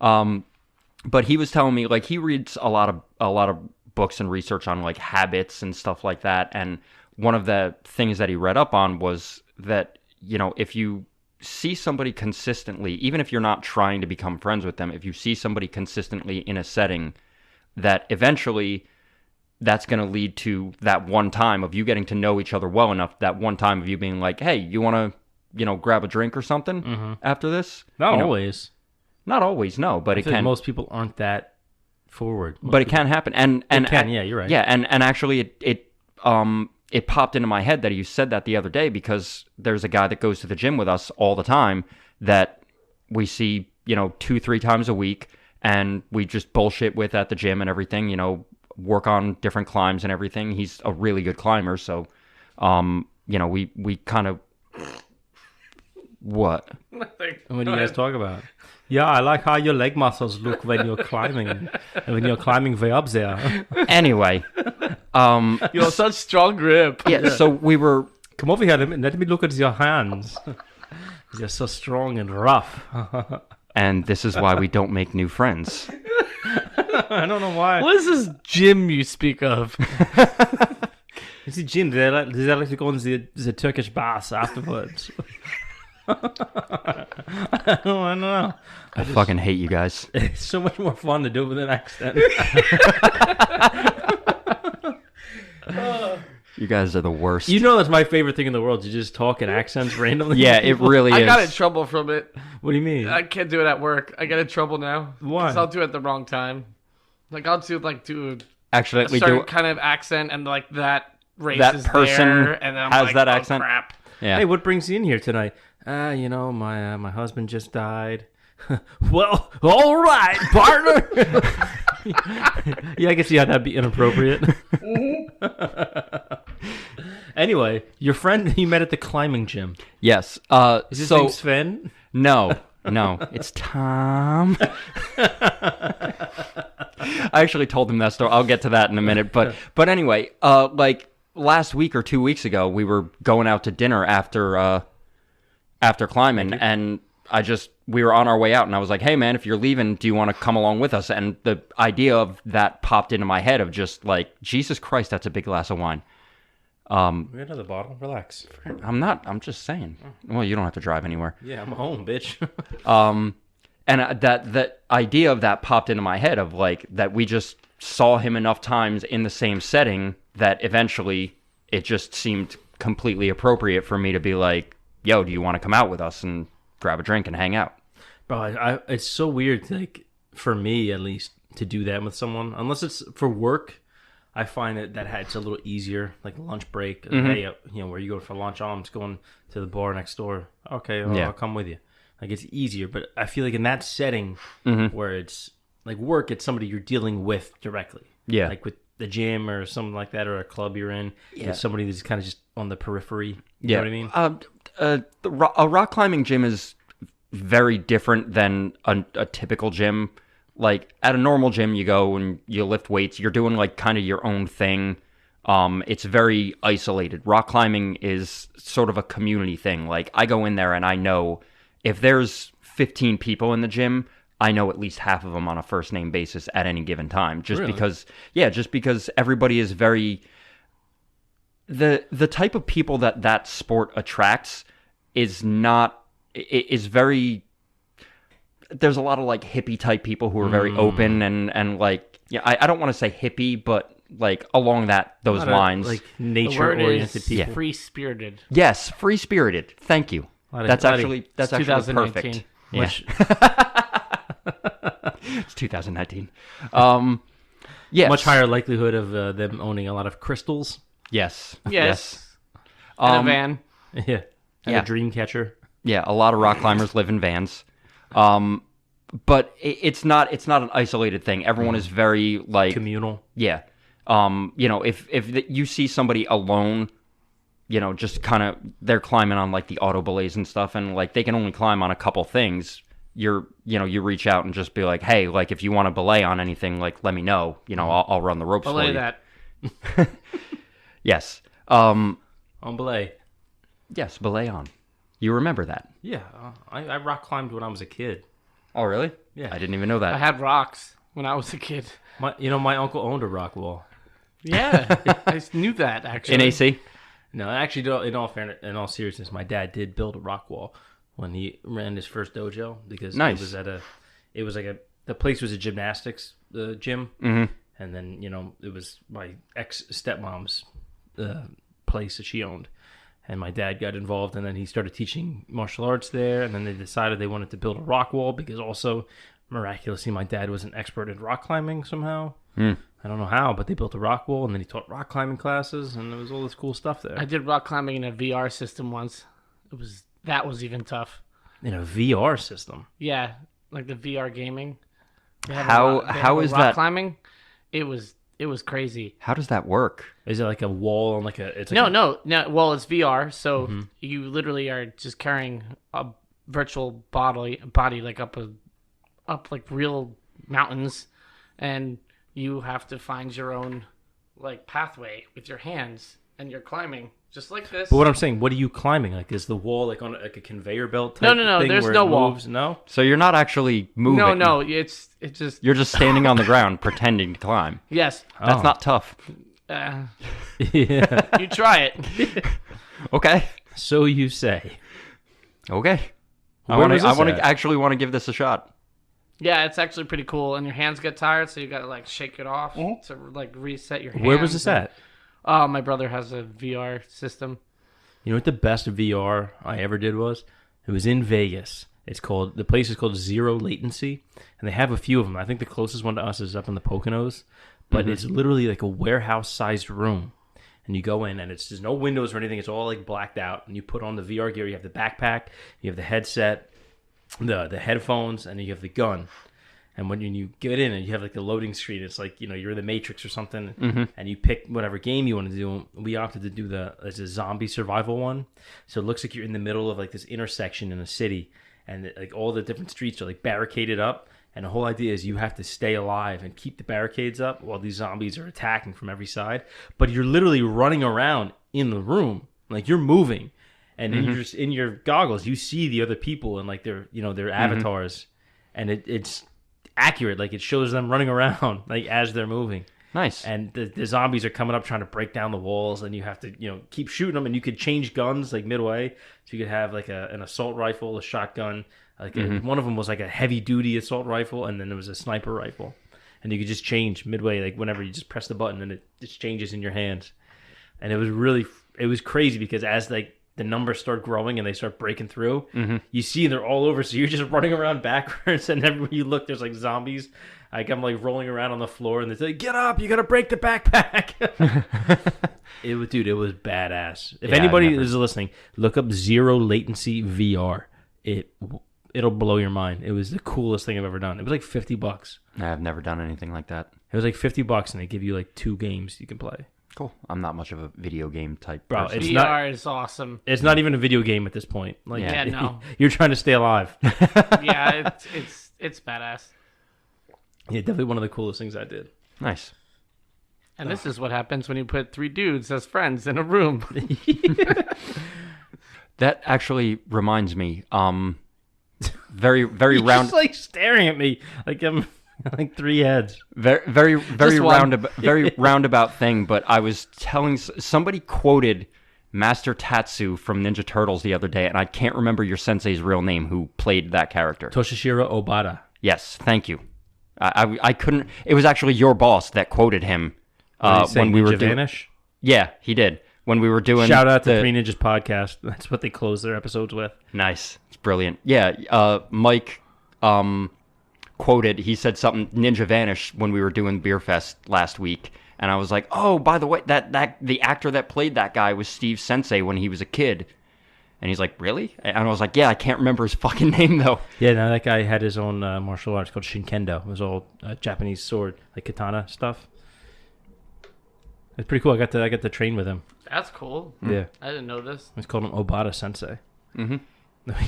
Speaker 7: But he was telling me like he reads a lot of books and research on like habits and stuff like that. And one of the things that he read up on was that, you know, if you see somebody consistently, even if you're not trying to become friends with them, if you see somebody consistently in a setting, that eventually that's going to lead to that one time of you getting to know each other well enough, that one time of you being like, hey, you want to, you know, grab a drink or something after this?
Speaker 5: Not always.
Speaker 7: Not always, no, but it can.
Speaker 5: Most people aren't that forward.
Speaker 7: But it can happen. And
Speaker 5: it can, yeah, you're right.
Speaker 7: Yeah, and actually it popped into my head that you said that the other day, because there's a guy that goes to the gym with us all the time that we see, you know, 2-3 times a week, and we just bullshit with at the gym and everything, you know, work on different climbs and everything. He's a really good climber, so, you know, we kind of... What?
Speaker 5: Nothing. What do you guys talk about? Yeah, I like how your leg muscles look when you're climbing. When you're climbing way up there.
Speaker 7: Anyway.
Speaker 6: You have such strong grip.
Speaker 7: Yeah, so we were...
Speaker 5: Come over here, let me look at your hands. They're so strong and rough.
Speaker 7: And this is why we don't make new friends.
Speaker 5: I don't know why.
Speaker 6: What is this gym you speak of?
Speaker 5: It's a gym. They like to go in the Turkish baths afterwards. I don't know.
Speaker 7: I fucking hate you guys.
Speaker 5: It's so much more fun to do it with an accent.
Speaker 7: You guys are the worst.
Speaker 5: You know that's my favorite thing in the world, to just talk in accents randomly.
Speaker 7: Yeah, it really is.
Speaker 6: I got in trouble from it.
Speaker 5: What do you mean?
Speaker 6: I can't do it at work. I get in trouble now.
Speaker 5: Why?
Speaker 6: 'Cause I'll do it at the wrong time. Like I'll do
Speaker 7: actually
Speaker 6: a certain kind of accent, and like that race is
Speaker 7: person
Speaker 6: there, and then I'm
Speaker 7: has
Speaker 6: like,
Speaker 7: that
Speaker 6: oh,
Speaker 7: accent.
Speaker 6: Crap.
Speaker 7: Yeah.
Speaker 5: Hey, what brings you in here tonight? You know, my husband just died. Well, all right, partner. Yeah, I can see how that'd be inappropriate. Anyway, your friend you met at the climbing gym.
Speaker 7: Yes.
Speaker 5: Is his name Sven?
Speaker 7: No, it's Tom. I actually told him that story. I'll get to that in a minute. But anyway, like last week or 2 weeks ago, we were going out to dinner after climbing, and we were on our way out, and I was like, hey man, if you're leaving, do you want to come along with us? And the idea of that popped into my head of just like, Jesus Christ, that's a big glass of wine.
Speaker 5: We got another bottle. Relax.
Speaker 7: I'm just saying. Well, you don't have to drive anywhere.
Speaker 5: Yeah, I'm home, bitch.
Speaker 7: And that idea of that popped into my head of like that we just saw him enough times in the same setting that eventually it just seemed completely appropriate for me to be like, yo, do you want to come out with us and grab a drink and hang out?
Speaker 5: Bro, it's so weird, like, for me at least, to do that with someone. Unless it's for work, I find it's a little easier, like lunch break.
Speaker 7: Mm-hmm.
Speaker 5: Hey, where you go for lunch? Oh, I'm just going to the bar next door. Okay, I'll come with you. Like, it's easier, but I feel like in that setting where it's like work, it's somebody you're dealing with directly.
Speaker 7: Yeah.
Speaker 5: Like with the gym or something like that, or a club you're in. Yeah. With somebody that's kind of just on the periphery. You know what I mean?
Speaker 7: A rock climbing gym is very different than a typical gym. Like, at a normal gym, you go and you lift weights. You're doing, like, kind of your own thing. It's very isolated. Rock climbing is sort of a community thing. Like, I go in there and I know if there's 15 people in the gym, I know at least half of them on a first name basis at any given time. Just because everybody is very... The type of people that sport attracts is very... There's a lot of, like, hippie type people who are very open and like, I don't want to say hippie, but like along those lines.
Speaker 5: Like nature oriented people.
Speaker 6: Free spirited.
Speaker 7: Yes, free spirited. Thank you. That's actually perfect. Yeah. It's 2019. Yes.
Speaker 5: Much higher likelihood of them owning a lot of crystals.
Speaker 7: Yes.
Speaker 6: And a van.
Speaker 5: Yeah. And a dream catcher.
Speaker 7: Yeah, a lot of rock climbers live in vans. But it's not an isolated thing. Everyone is very, like,
Speaker 5: communal.
Speaker 7: Yeah. If you see somebody alone, just kind of, they're climbing on, like, the auto belays and stuff, and, like, they can only climb on a couple things, you reach out and just be like, hey, like, if you want to belay on anything, like, let me know. I'll run the ropes
Speaker 6: belay
Speaker 7: for you.
Speaker 6: that.
Speaker 7: Yes.
Speaker 5: On belay.
Speaker 7: Yes, belay on. You remember that?
Speaker 5: Yeah. I rock climbed when I was a kid.
Speaker 7: Oh, really?
Speaker 5: Yeah.
Speaker 7: I didn't even know that.
Speaker 6: I had rocks when I was a kid.
Speaker 5: My uncle owned a rock wall.
Speaker 6: Yeah, I knew that, actually.
Speaker 7: In AC?
Speaker 5: No, actually, in all seriousness, my dad did build a rock wall when he ran his first dojo, because
Speaker 7: nice.
Speaker 5: The place was a gymnastics gym, and then it was my ex stepmom's place that she owned, and my dad got involved, and then he started teaching martial arts there, and then they decided they wanted to build a rock wall because also miraculously my dad was an expert in rock climbing somehow. I don't know how, but they built a rock wall, and then he taught rock climbing classes, and there was all this cool stuff there.
Speaker 6: I did rock climbing in a VR system once. That was even tough.
Speaker 5: In a VR system?
Speaker 6: Yeah, like the VR gaming.
Speaker 7: How is
Speaker 6: rock
Speaker 7: that
Speaker 6: climbing? It was crazy.
Speaker 7: How does that work?
Speaker 5: Is it like a wall and like a? It's like
Speaker 6: no. Well, it's VR, so you literally are just carrying a virtual body like up like real mountains, and you have to find your own like pathway with your hands, and you're climbing just like this.
Speaker 5: But what I'm saying, what are you climbing? Like, is the wall like on like a conveyor belt type?
Speaker 6: No.
Speaker 5: Thing
Speaker 6: There's
Speaker 5: where
Speaker 6: no
Speaker 5: it
Speaker 6: wall.
Speaker 5: moves? No.
Speaker 7: So you're not actually moving.
Speaker 6: No. It's just
Speaker 7: You're just standing on the ground pretending to climb.
Speaker 6: yes.
Speaker 7: That's not tough.
Speaker 5: Yeah.
Speaker 6: You try it.
Speaker 7: Okay.
Speaker 5: So you say.
Speaker 7: Okay.
Speaker 5: Where was
Speaker 7: I
Speaker 5: this
Speaker 7: want
Speaker 5: at?
Speaker 7: to actually want to give this a shot.
Speaker 6: Yeah, it's actually pretty cool, and your hands get tired, so you gotta like shake it off to like reset your hands.
Speaker 5: Where was this at?
Speaker 6: Oh, my brother has a VR system.
Speaker 5: You know what the best VR I ever did was? It was in Vegas. The place is called Zero Latency, and they have a few of them. I think the closest one to us is up in the Poconos, but it's literally like a warehouse-sized room. And you go in, and there's no windows or anything. It's all like blacked out. And you put on the VR gear. You have the backpack, you have the headset, the headphones, and you have the gun. And when you get in and you have like the loading screen, it's like, you're in the Matrix or something, and you pick whatever game you want to do. We opted to do it's a zombie survival one. So it looks like you're in the middle of like this intersection in a city, and like all the different streets are like barricaded up. And the whole idea is you have to stay alive and keep the barricades up while these zombies are attacking from every side. But you're literally running around in the room, like you're moving, and then you're just in your goggles. You see the other people and like their avatars, and it's accurate. Like it shows them running around like as they're moving.
Speaker 7: Nice.
Speaker 5: And the zombies are coming up trying to break down the walls, and you have to keep shooting them. And you could change guns like midway, so you could have like an assault rifle, a shotgun. Like one of them was like a heavy duty assault rifle, and then there was a sniper rifle, and you could just change midway, like whenever you just press the button and it just changes in your hands. And it was crazy because as like the numbers start growing and they start breaking through. You see they're all over, so you're just running around backwards, and everywhere you look, there's like zombies. Like I'm like rolling around on the floor, and they say, "Get up! You gotta break the backpack." It was badass. If anybody is listening, look up zero latency VR. It'll blow your mind. It was the coolest thing I've ever done. It was like $50.
Speaker 7: I've never done anything like that.
Speaker 5: It was like $50, and they give you like 2 games you can play.
Speaker 7: Cool. I'm not much of a video game type
Speaker 5: Bro,
Speaker 7: person.
Speaker 5: it's
Speaker 6: VR is awesome.
Speaker 5: It's not even a video game at this point. Like,
Speaker 6: Yeah, no.
Speaker 5: You're trying to stay alive.
Speaker 6: Yeah, it's badass.
Speaker 5: Yeah, definitely one of the coolest things I did.
Speaker 7: Nice.
Speaker 6: And this is what happens when you put 3 dudes as friends in a room.
Speaker 7: That actually reminds me. Very
Speaker 5: You're
Speaker 7: round.
Speaker 5: just like staring at me like I'm like 3 heads.
Speaker 7: Very
Speaker 6: Just one.
Speaker 7: very roundabout thing. But I was telling somebody quoted Master Tatsu from Ninja Turtles the other day, and I can't remember your sensei's real name who played that character.
Speaker 5: Toshishiro Obata.
Speaker 7: Yes, thank you. I couldn't. It was actually your boss that quoted him when we were doing.
Speaker 5: Vanish.
Speaker 7: Yeah, he did when we were doing.
Speaker 5: Shout out to Three Ninjas podcast. That's what they close their episodes with.
Speaker 7: Nice, it's brilliant. Yeah, Mike quoted. He said something Ninja Vanish when we were doing Beer Fest last week, and I was like, "Oh, by the way, that the actor that played that guy was Steve Sensei when he was a kid." And he's like, "Really?" And I was like, "Yeah, I can't remember his fucking name though."
Speaker 5: Yeah, no, that guy had his own martial arts called Shinkendo. It was all Japanese sword, like katana stuff. It's pretty cool. I got to train with him.
Speaker 6: That's cool.
Speaker 5: Yeah,
Speaker 6: I didn't know this.
Speaker 5: it's called him Obata Sensei.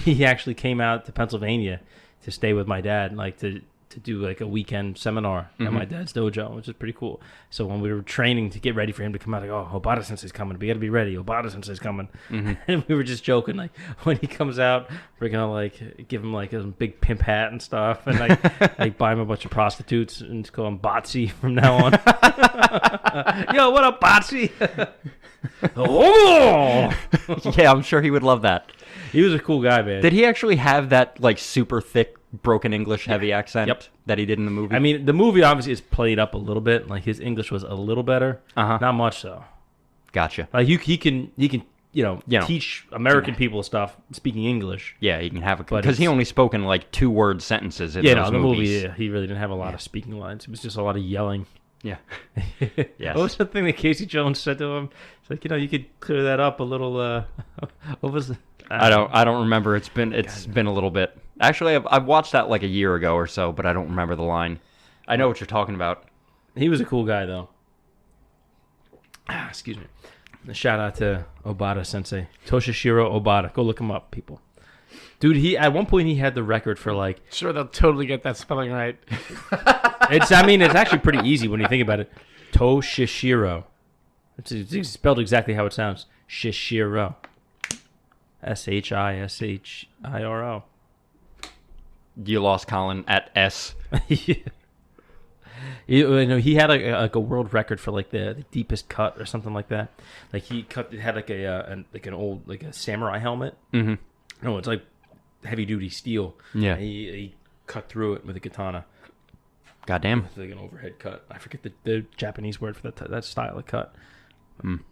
Speaker 5: He actually came out to Pennsylvania to stay with my dad, like to do like a weekend seminar at my dad's dojo, which is pretty cool. So when we were training to get ready for him to come out, like, "Oh, Obata Sensei's coming. We got to be ready. Obata Sensei's coming." And we were just joking, like, when he comes out, we're gonna like give him like a big pimp hat and stuff, and like buy him a bunch of prostitutes and just call him Botsy from now on. Yo, what up, Botsy? Oh,
Speaker 7: Yeah, I'm sure he would love that.
Speaker 5: he was a cool guy, man.
Speaker 7: Did he actually have that like super thick broken English heavy accent
Speaker 5: Yep.
Speaker 7: that he did in the movie?
Speaker 5: I mean, the movie obviously is played up a little bit. Like his English was a little better, not much so.
Speaker 7: Gotcha.
Speaker 5: Like he can teach American people stuff speaking English.
Speaker 7: Yeah, he can have
Speaker 5: But
Speaker 7: because he
Speaker 5: it's-
Speaker 7: only spoke in like 2-word sentences in
Speaker 5: Yeah,
Speaker 7: those
Speaker 5: no, the movie
Speaker 7: movies.
Speaker 5: he really didn't have a lot of speaking lines. It was just a lot of yelling.
Speaker 7: Yeah. Yes.
Speaker 5: What was the thing that Casey Jones said to him? It's like, you could clear that up a little. What was it?
Speaker 7: I don't remember. It's been a little bit. Actually, I've watched that like a year ago or so, but I don't remember the line. I know what you're talking about.
Speaker 5: He was a cool guy though. Excuse me. Shout out to Obata Sensei, Toshishiro Obata. Go look him up, people. Dude, at one point he had the record for like.
Speaker 6: Sure, they'll totally get that spelling right.
Speaker 5: It's actually pretty easy when you think about it. Toshishiro. It's spelled exactly how it sounds. Shishiro. Shishiro.
Speaker 7: You lost Colin at S.
Speaker 5: Yeah. He had like a world record for like the deepest cut or something like that. Like he had like an old like a samurai helmet. Mm-hmm. No, it's like heavy duty steel.
Speaker 7: Yeah.
Speaker 5: And he cut through it with a katana.
Speaker 7: Goddamn.
Speaker 5: It's like an overhead cut. I forget the Japanese word for that style of cut.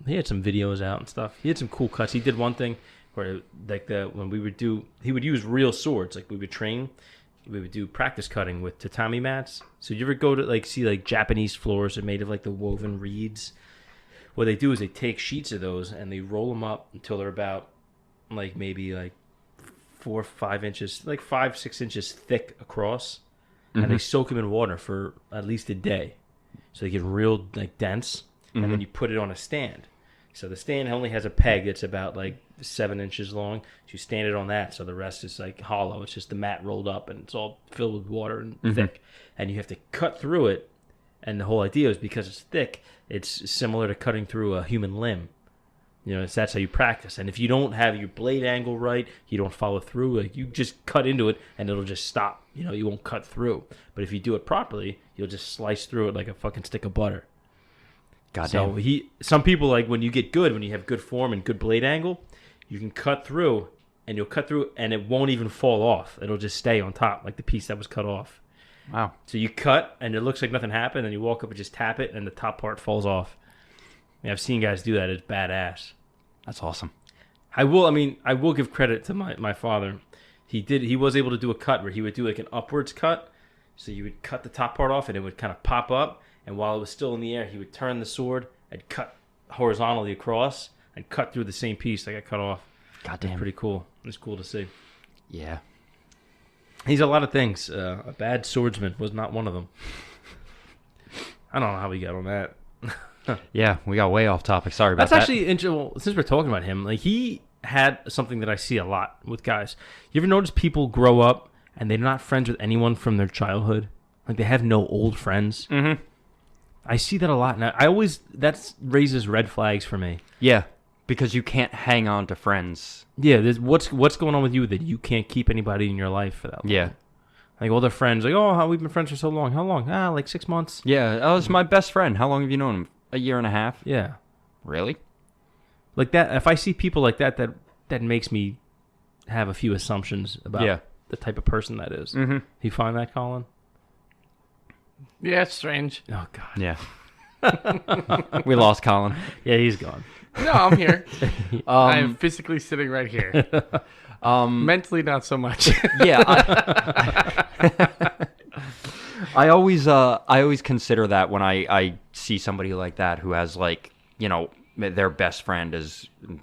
Speaker 5: He had some videos out and stuff. He had some cool cuts. He did one thing where like when we would he would use real swords. Like we would train. We would do practice cutting with tatami mats. So you ever go to like see like Japanese floors are made of like the woven reeds? What they do is they take sheets of those and they roll them up until they're about like maybe like 4 or 5 inches, like 5-6 inches thick across, and they soak them in water for at least a day, so they get real like dense, and then you put it on a stand. So the stand only has a peg that's about like 7 inches long. So you stand it on that, so the rest is like hollow. It's just the mat rolled up, and it's all filled with water and thick. And you have to cut through it. And the whole idea is because it's thick, it's similar to cutting through a human limb. That's how you practice. And if you don't have your blade angle right, you don't follow through. Like you just cut into it, and it'll just stop. You won't cut through. But if you do it properly, you'll just slice through it like a fucking stick of butter.
Speaker 7: Goddamn.
Speaker 5: So some people, like when you get good, when you have good form and good blade angle, you can cut through, and you'll cut through, and it won't even fall off. It'll just stay on top, like the piece that was cut off.
Speaker 7: Wow.
Speaker 5: So you cut, and it looks like nothing happened, and you walk up and just tap it, and the top part falls off. Yeah, I've seen guys do that. It's badass.
Speaker 7: That's awesome.
Speaker 5: I will give credit to my father. He was able to do a cut where he would do like an upwards cut. So you would cut the top part off and it would kind of pop up. And while it was still in the air, he would turn the sword and cut horizontally across and cut through the same piece that got cut off.
Speaker 7: Goddamn.
Speaker 5: Pretty cool. It's cool to see.
Speaker 7: Yeah.
Speaker 5: He's a lot of things. A bad swordsman was not one of them. I don't know how we got on that.
Speaker 7: Yeah, we got way off topic. Sorry about
Speaker 5: That's
Speaker 7: that.
Speaker 5: actually interesting. Well, since we're talking about him, like he had something that I see a lot with guys. You ever notice people grow up and they're not friends with anyone from their childhood? Like they have no old friends.
Speaker 7: Mm-hmm.
Speaker 5: I see that a lot, and that raises red flags for me.
Speaker 7: Yeah, because you can't hang on to friends.
Speaker 5: Yeah, what's going on with you that you can't keep anybody in your life for that long?
Speaker 7: Yeah.
Speaker 5: Like all their friends, like, oh, how we've been friends for so long. How long? Like 6 months.
Speaker 7: Yeah, that was my best friend. How long have you known him? A year and a half?
Speaker 5: Yeah.
Speaker 7: Really?
Speaker 5: Like that, if I see people like that makes me have a few assumptions about the type of person that is.
Speaker 7: Mm-hmm.
Speaker 5: You find that, Colin?
Speaker 6: Yeah, it's strange.
Speaker 5: Oh, God.
Speaker 7: Yeah. We lost Colin.
Speaker 5: Yeah, he's gone.
Speaker 6: No, I'm here. I'm physically sitting right here. Mentally, not so much.
Speaker 7: Yeah. I always consider that when I see somebody like that who has, like, you know, their best friend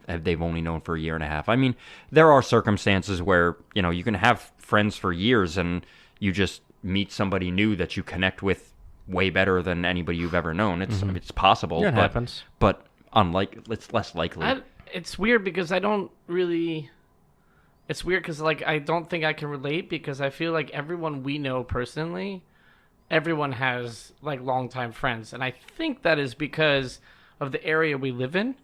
Speaker 7: they've only known for a year and a half. I mean, there are circumstances where, you know, you can have friends for years and you just meet somebody new that you connect with way better than anybody you've ever known. It's possible.
Speaker 5: Yeah, it happens.
Speaker 7: But it's less likely.
Speaker 6: It's weird because I don't really... It's weird because, like, I don't think I can relate because I feel like everyone we know personally, everyone has, like, longtime friends. And I think that is because of the area we live in.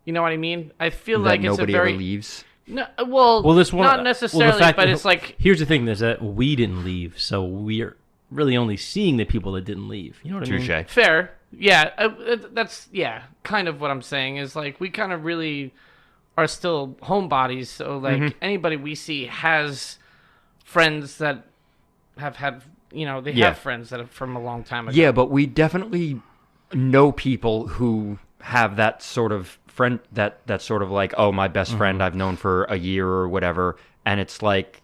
Speaker 6: You know what I mean? I feel
Speaker 7: that
Speaker 6: like it's
Speaker 7: nobody
Speaker 6: a very...
Speaker 7: ever leaves.
Speaker 6: No, well,
Speaker 5: this one,
Speaker 6: not necessarily, but it's like...
Speaker 5: Here's the thing, is that we didn't leave, so we're really only seeing the people that didn't leave. You know what I mean?
Speaker 7: Touche.
Speaker 6: Fair. Yeah, that's, kind of what I'm saying is, like, we kind of really are still homebodies, so, like, anybody we see has friends that have had, you know, they have friends that are from a long time ago.
Speaker 7: Yeah, but we definitely know people who have that sort of friend, that sort of like, oh, my best friend I've known for a year or whatever, and it's like,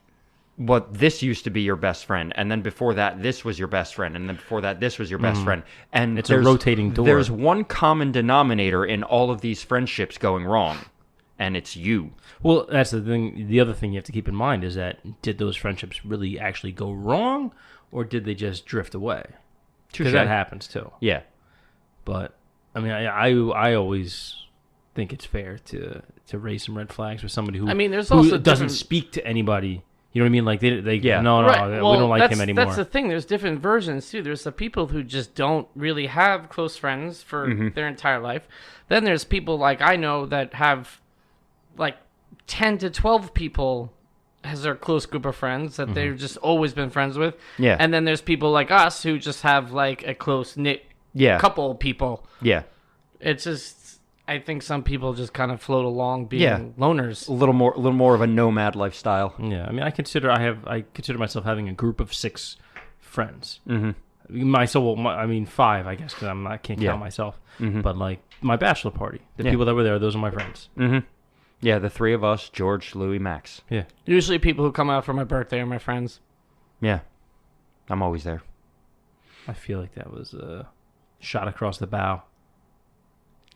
Speaker 7: well, this used to be your best friend, and then before that, this was your best friend, and then before that, this was your best friend. And
Speaker 5: it's a rotating door.
Speaker 7: There's one common denominator in all of these friendships going wrong, and it's you. Well,
Speaker 5: that's the thing. The other thing you have to keep in mind is that did those friendships really actually go wrong, or did they just drift away? Because that happens too.
Speaker 7: Yeah.
Speaker 5: But I mean, I always think it's fair to raise some red flags with somebody who
Speaker 6: there's also
Speaker 5: doesn't speak to anybody. You know what I mean? Like they no,
Speaker 6: right.
Speaker 5: we don't like him anymore.
Speaker 6: That's the thing. There's different versions too. There's the people who just don't really have close friends for their entire life. Then there's people like I know that have like 10 to 12 people as their close group of friends that they've just always been friends with.
Speaker 7: Yeah.
Speaker 6: And then there's people like us who just have like a close knit couple of people.
Speaker 7: Yeah.
Speaker 6: It's just I think some people just kind of float along being loners.
Speaker 7: A little more of a nomad lifestyle.
Speaker 5: Yeah, I mean, I consider myself having a group of 6 friends.
Speaker 7: Mm-hmm.
Speaker 5: 5, I guess, because I can't count myself. Mm-hmm. But like my bachelor party, the people that were there, those are my friends.
Speaker 7: Mm-hmm. Yeah, the 3 of us: George, Louis, Max.
Speaker 5: Yeah.
Speaker 6: Usually, people who come out for my birthday are my friends.
Speaker 7: Yeah, I'm always there.
Speaker 5: I feel like that was a shot across the bow.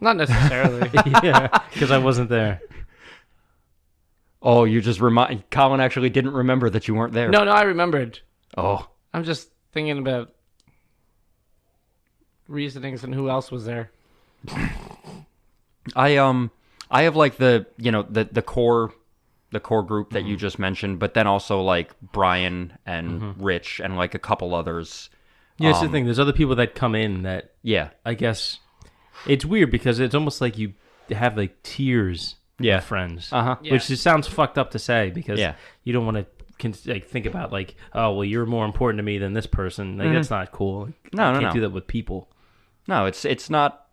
Speaker 6: Not necessarily.
Speaker 5: Yeah, because I wasn't there.
Speaker 7: Oh, you just Colin actually didn't remember that you weren't there.
Speaker 6: No, I remembered.
Speaker 7: Oh.
Speaker 6: I'm just thinking about reasonings and who else was there.
Speaker 7: I have like the core group that you just mentioned, but then also like Brian and Rich and like a couple others.
Speaker 5: Yeah, it's the thing. There's other people that come in that I guess it's weird because it's almost like you have like tiers of friends. Which just sounds fucked up to say because you don't want to think about like, oh well, you're more important to me than this person. Like that's not cool.
Speaker 7: No,
Speaker 5: you can't do that with people.
Speaker 7: No, it's not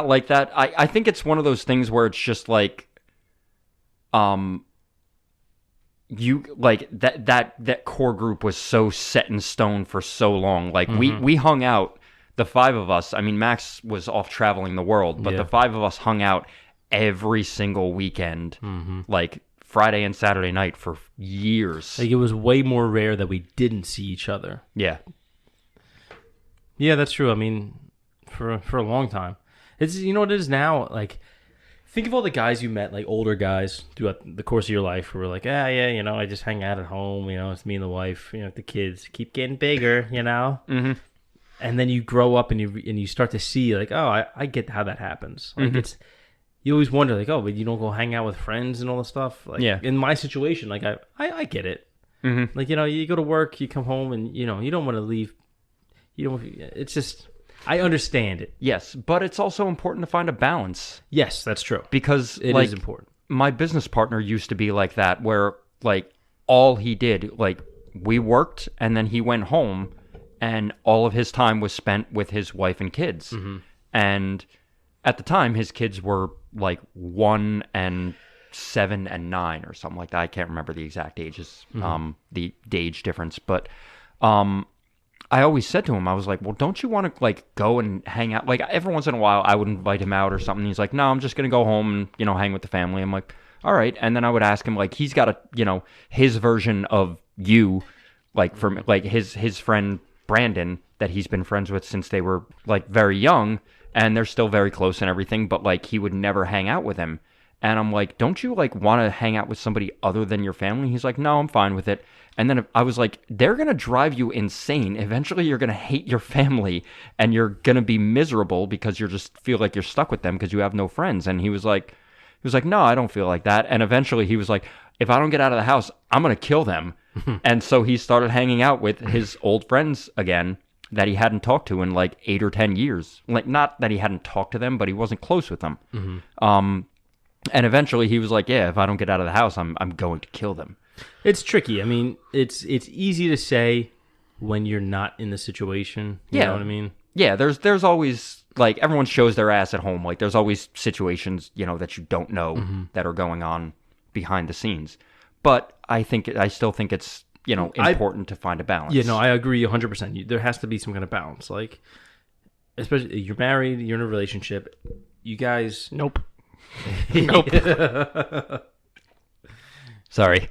Speaker 7: like that. I think it's one of those things where it's just like you like that core group was so set in stone for so long. Like we hung out, the 5 of us. I mean, Max was off traveling the world, but the 5 of us hung out every single weekend, like Friday and Saturday night for years.
Speaker 5: Like, it was way more rare that we didn't see each other.
Speaker 7: Yeah.
Speaker 5: Yeah, that's true. I mean, for a long time. It's, you know what it is now? Like, think of all the guys you met, like older guys throughout the course of your life who were like, I just hang out at home, it's me and the wife, the kids keep getting bigger, Mm-hmm. And then you grow up and you start to see, like, oh, I get how that happens. Like, you always wonder, like, oh, but you don't go hang out with friends and all the stuff. Like, in my situation, like, I get it. Mm-hmm. Like, you go to work, you come home, and, you don't want to leave. It's just, I understand it.
Speaker 7: Yes, but it's also important to find a balance.
Speaker 5: Yes, that's true.
Speaker 7: Because
Speaker 5: it is important.
Speaker 7: My business partner used to be like that, where, like, all he did, like, we worked, and then he went home, and all of his time was spent with his wife and kids. Mm-hmm. And at the time, his kids were like 1 and 7 and 9 or something like that. I can't remember the exact ages, the age difference. But I always said to him, I was like, well, don't you want to like go and hang out? Like every once in a while, I would invite him out or something. He's like, no, I'm just going to go home and, hang with the family. I'm like, all right. And then I would ask him, like, he's got his version of you, like from like his friend Brandon that he's been friends with since they were like very young, and they're still very close and everything, but like he would never hang out with him. And I'm like, don't you like want to hang out with somebody other than your family? He's like, no, I'm fine with it. And then I was like, they're going to drive you insane. Eventually you're going to hate your family and you're going to be miserable because you just feel like you're stuck with them because you have no friends. And he was like, no, I don't feel like that. And eventually he was like, if I don't get out of the house, I'm going to kill them. And so he started hanging out with his old friends again that he hadn't talked to in like 8 or 10 years. Like, not that he hadn't talked to them, but he wasn't close with them. Mm-hmm. And eventually he was like, yeah, if I don't get out of the house, I'm going to kill them.
Speaker 5: It's tricky. I mean, it's easy to say when you're not in the situation. You know what I mean?
Speaker 7: Yeah, there's always, like, everyone shows their ass at home. Like, there's always situations, that you don't know that are going on behind the scenes. But I still think it's, important to find a balance.
Speaker 5: Yeah, no, I agree 100%. There has to be some kind of balance. Like, especially, you're married, you're in a relationship, you guys...
Speaker 6: Nope.
Speaker 7: Sorry.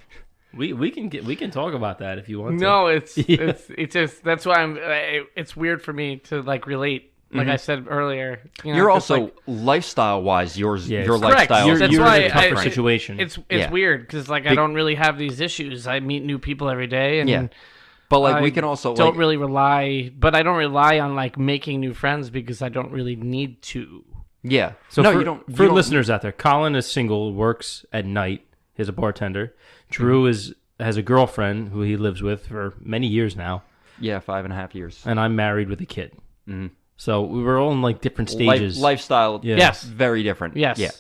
Speaker 5: We can talk about that if you want to.
Speaker 6: No, it's just, that's why it's weird for me to like relate. Like I said earlier,
Speaker 7: you're also like, lifestyle-wise, your
Speaker 5: correct.
Speaker 7: lifestyle.
Speaker 5: You're
Speaker 6: that's
Speaker 5: in
Speaker 6: why
Speaker 5: a tougher situation.
Speaker 6: It's weird because like I don't really have these issues. I meet new people every day, and
Speaker 7: but like we can also
Speaker 6: don't really rely. But I don't rely on like making new friends because I don't really need to.
Speaker 7: Yeah.
Speaker 5: So
Speaker 7: no,
Speaker 5: for,
Speaker 7: you don't.
Speaker 5: For listeners out there, Colin is single, works at night. He's a bartender. Drew has a girlfriend who he lives with for many years now.
Speaker 7: Yeah, 5.5 years.
Speaker 5: And I'm married with a kid. Mm-hmm. So we were all in like different stages.
Speaker 7: Lifestyle,
Speaker 6: yes,
Speaker 7: very different.
Speaker 6: Yes,
Speaker 7: yeah.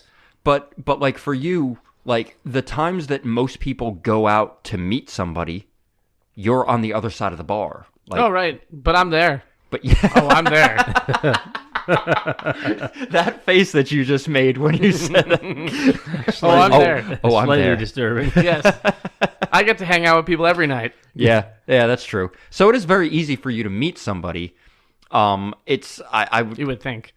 Speaker 7: But like for you, like the times that most people go out to meet somebody, you're on the other side of the bar. Like,
Speaker 6: oh right, but I'm there.
Speaker 7: But yeah,
Speaker 6: I'm there.
Speaker 7: That face that you just made when you said that.
Speaker 6: I'm there.
Speaker 7: I'm
Speaker 5: slightly
Speaker 7: there.
Speaker 5: Disturbing.
Speaker 6: Yes, I get to hang out with people every night.
Speaker 7: Yeah, that's true. So it is very easy for you to meet somebody. It's
Speaker 6: you would think.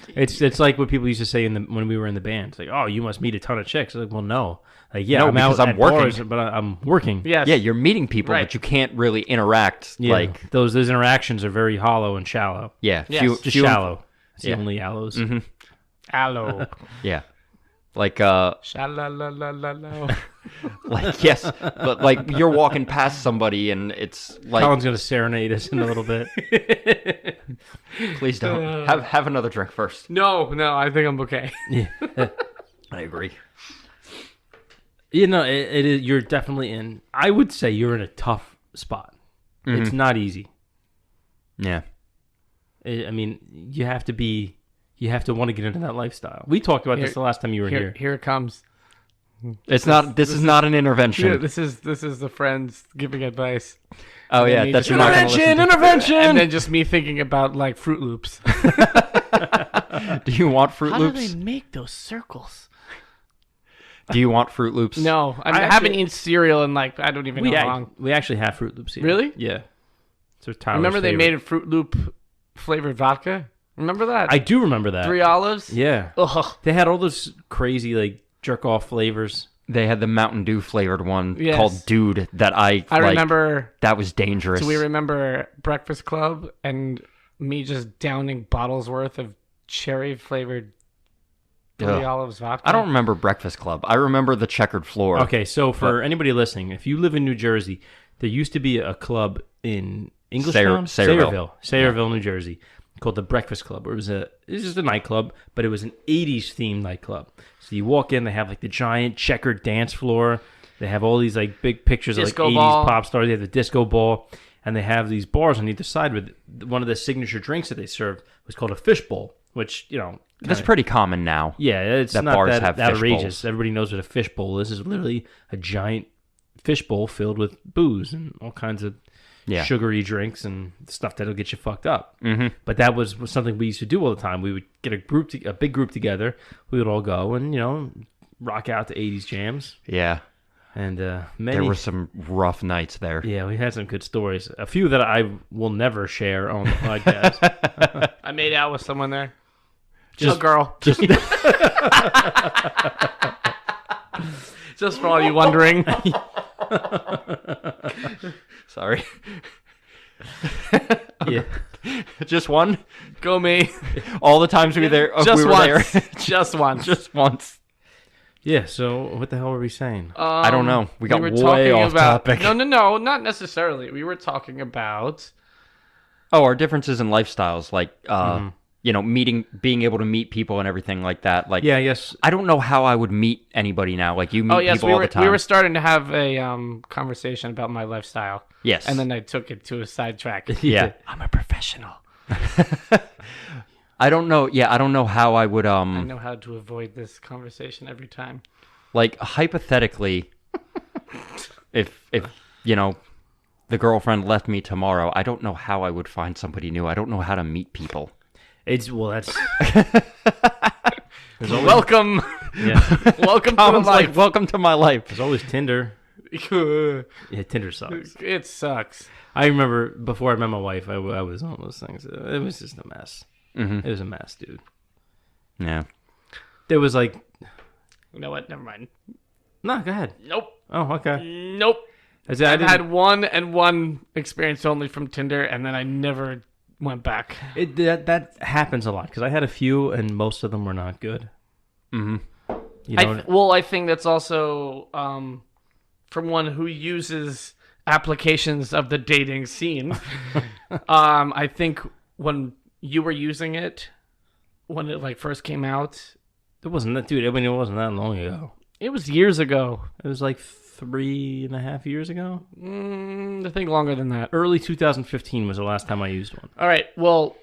Speaker 5: It's like what people used to say when we were in the band. It's like, oh, you must meet a ton of chicks. Like, well, no. Like, yeah,
Speaker 7: no,
Speaker 5: I'm
Speaker 7: because
Speaker 5: out
Speaker 7: I'm
Speaker 5: at
Speaker 7: working.
Speaker 5: bars, but I'm working.
Speaker 6: Yes.
Speaker 7: Yeah, you're meeting people,
Speaker 6: Right.
Speaker 7: but you can't really interact.
Speaker 5: Yeah,
Speaker 7: like
Speaker 5: those interactions are very hollow and shallow.
Speaker 7: yeah,
Speaker 6: Yes.
Speaker 5: Just shallow. It's the only aloes.
Speaker 7: Mm-hmm.
Speaker 6: Hello.
Speaker 7: Yeah, like
Speaker 6: Sha-la-la-la-la-la.
Speaker 7: like yes, but like you're walking past somebody and it's like
Speaker 5: Colin's gonna serenade us in a little bit.
Speaker 7: please don't have another drink first.
Speaker 6: No, I think I'm okay.
Speaker 5: Yeah.
Speaker 7: I agree.
Speaker 5: You know, it is. You're definitely in. I would say you're in a tough spot.
Speaker 7: Mm-hmm.
Speaker 5: It's not easy.
Speaker 7: Yeah.
Speaker 5: I mean, you have to want to get into that lifestyle. We talked about this the last time you were here.
Speaker 6: Here it comes.
Speaker 7: It's not. This is not an intervention.
Speaker 6: Yeah, this is the friends giving advice.
Speaker 7: Oh yeah, that's you're not gonna listen to.
Speaker 5: Intervention.
Speaker 6: And then just me thinking about like Fruit Loops.
Speaker 7: Do you want Fruit
Speaker 6: How
Speaker 7: Loops?
Speaker 6: do they make those circles?
Speaker 7: Do you want Fruit Loops?
Speaker 6: No, I haven't eaten cereal in like I don't even know how long.
Speaker 5: We actually have Fruit Loops here.
Speaker 6: Really?
Speaker 5: Yeah. So Tyler's
Speaker 6: Remember they
Speaker 5: favorite.
Speaker 6: made a Fruit Loop flavored vodka? Remember that?
Speaker 5: I do remember that.
Speaker 6: 3 olives?
Speaker 5: Yeah.
Speaker 6: Ugh.
Speaker 5: They had all those crazy like jerk off flavors.
Speaker 7: They had the Mountain Dew flavored one
Speaker 6: Yes.
Speaker 7: called Dude that I
Speaker 6: remember.
Speaker 7: That was dangerous.
Speaker 6: Do we remember Breakfast Club and me just downing bottles worth of cherry flavored 3
Speaker 7: Ugh.
Speaker 6: olives vodka?
Speaker 7: I don't remember Breakfast Club. I remember the checkered floor.
Speaker 5: Okay, so for anybody listening, if you live in New Jersey, there used to be a club in Englishtown? Sayreville, New Jersey, called the Breakfast Club. It was just a nightclub, but it was an 80s themed nightclub. So you walk in, they have like the giant checkered dance floor. They have all these like big pictures
Speaker 6: Disco
Speaker 5: of like 80s
Speaker 6: ball.
Speaker 5: pop stars. They have the disco ball, and they have these bars on either side with one of the signature drinks that they served was called a fishbowl, which, you know,
Speaker 7: That's pretty common now.
Speaker 5: yeah, it's
Speaker 7: that
Speaker 5: not
Speaker 7: bars
Speaker 5: that
Speaker 7: have fish
Speaker 5: outrageous.
Speaker 7: bowls.
Speaker 5: Everybody knows what a fishbowl is. It's literally a giant fishbowl filled with booze and all kinds of
Speaker 7: Yeah.
Speaker 5: sugary drinks and stuff that'll get you fucked up. Mm-hmm. But that was something we used to do all the time. We would get a big group together. We would all go and, you know, rock out to 80s jams.
Speaker 7: Yeah.
Speaker 5: And
Speaker 7: There were some rough nights there.
Speaker 5: yeah, we had some good stories. A few that I will never share on the podcast.
Speaker 6: I made out with someone there. Just a girl.
Speaker 5: Just
Speaker 6: Just for all you wondering.
Speaker 7: Sorry.
Speaker 5: yeah.
Speaker 7: Just one?
Speaker 6: Go me.
Speaker 7: All the times we were there.
Speaker 6: Just
Speaker 7: we were
Speaker 6: once.
Speaker 7: there.
Speaker 6: Just once.
Speaker 7: Just once.
Speaker 5: Yeah, so what the hell were we saying?
Speaker 7: I don't know. We got
Speaker 6: were
Speaker 7: way
Speaker 6: talking
Speaker 7: off
Speaker 6: about,
Speaker 7: topic.
Speaker 6: No, not necessarily. We were talking about...
Speaker 7: Oh, our differences in lifestyles, like you know, being able to meet people and everything like that. Like,
Speaker 5: Yeah, yes.
Speaker 7: I don't know how I would meet anybody now. Like, you meet people all the time.
Speaker 6: we were starting to have a conversation about my lifestyle.
Speaker 7: Yes.
Speaker 6: And then I took it to a sidetrack.
Speaker 7: Yeah.
Speaker 6: I'm a professional.
Speaker 7: I don't know. Yeah, I don't know how I would.
Speaker 6: I know how to avoid this conversation every time.
Speaker 7: Like, hypothetically, if you know, the girlfriend left me tomorrow, I don't know how I would find somebody new. I don't know how to meet people.
Speaker 5: That's
Speaker 6: Welcome.
Speaker 5: yeah.
Speaker 6: Welcome to
Speaker 7: Colin's
Speaker 6: life.
Speaker 7: like, welcome to my life.
Speaker 5: There's always Tinder. Yeah, Tinder sucks.
Speaker 6: It sucks.
Speaker 5: I remember before I met my wife, I was on those things. It was just a mess.
Speaker 7: Mm-hmm.
Speaker 5: It was a mess, dude.
Speaker 7: Yeah.
Speaker 5: There was like,
Speaker 6: You know what? Never mind.
Speaker 5: no, go ahead.
Speaker 6: Nope.
Speaker 5: Oh, okay.
Speaker 6: Nope.
Speaker 5: I said, I
Speaker 6: I've
Speaker 5: didn't-
Speaker 6: had one experience only from Tinder, and then I never went back.
Speaker 5: that happens a lot because I had a few and most of them were not good.
Speaker 7: Mm-hmm.
Speaker 5: You know,
Speaker 6: I think that's also from one who uses applications of the dating scene. I think when you were using it, when it like first came out,
Speaker 5: it wasn't that, dude. I mean, it wasn't that long ago.
Speaker 6: it was years ago.
Speaker 5: It was like 3.5 years ago.
Speaker 6: I think longer than that.
Speaker 5: Early 2015 was the last time I used one.
Speaker 6: All right. Well,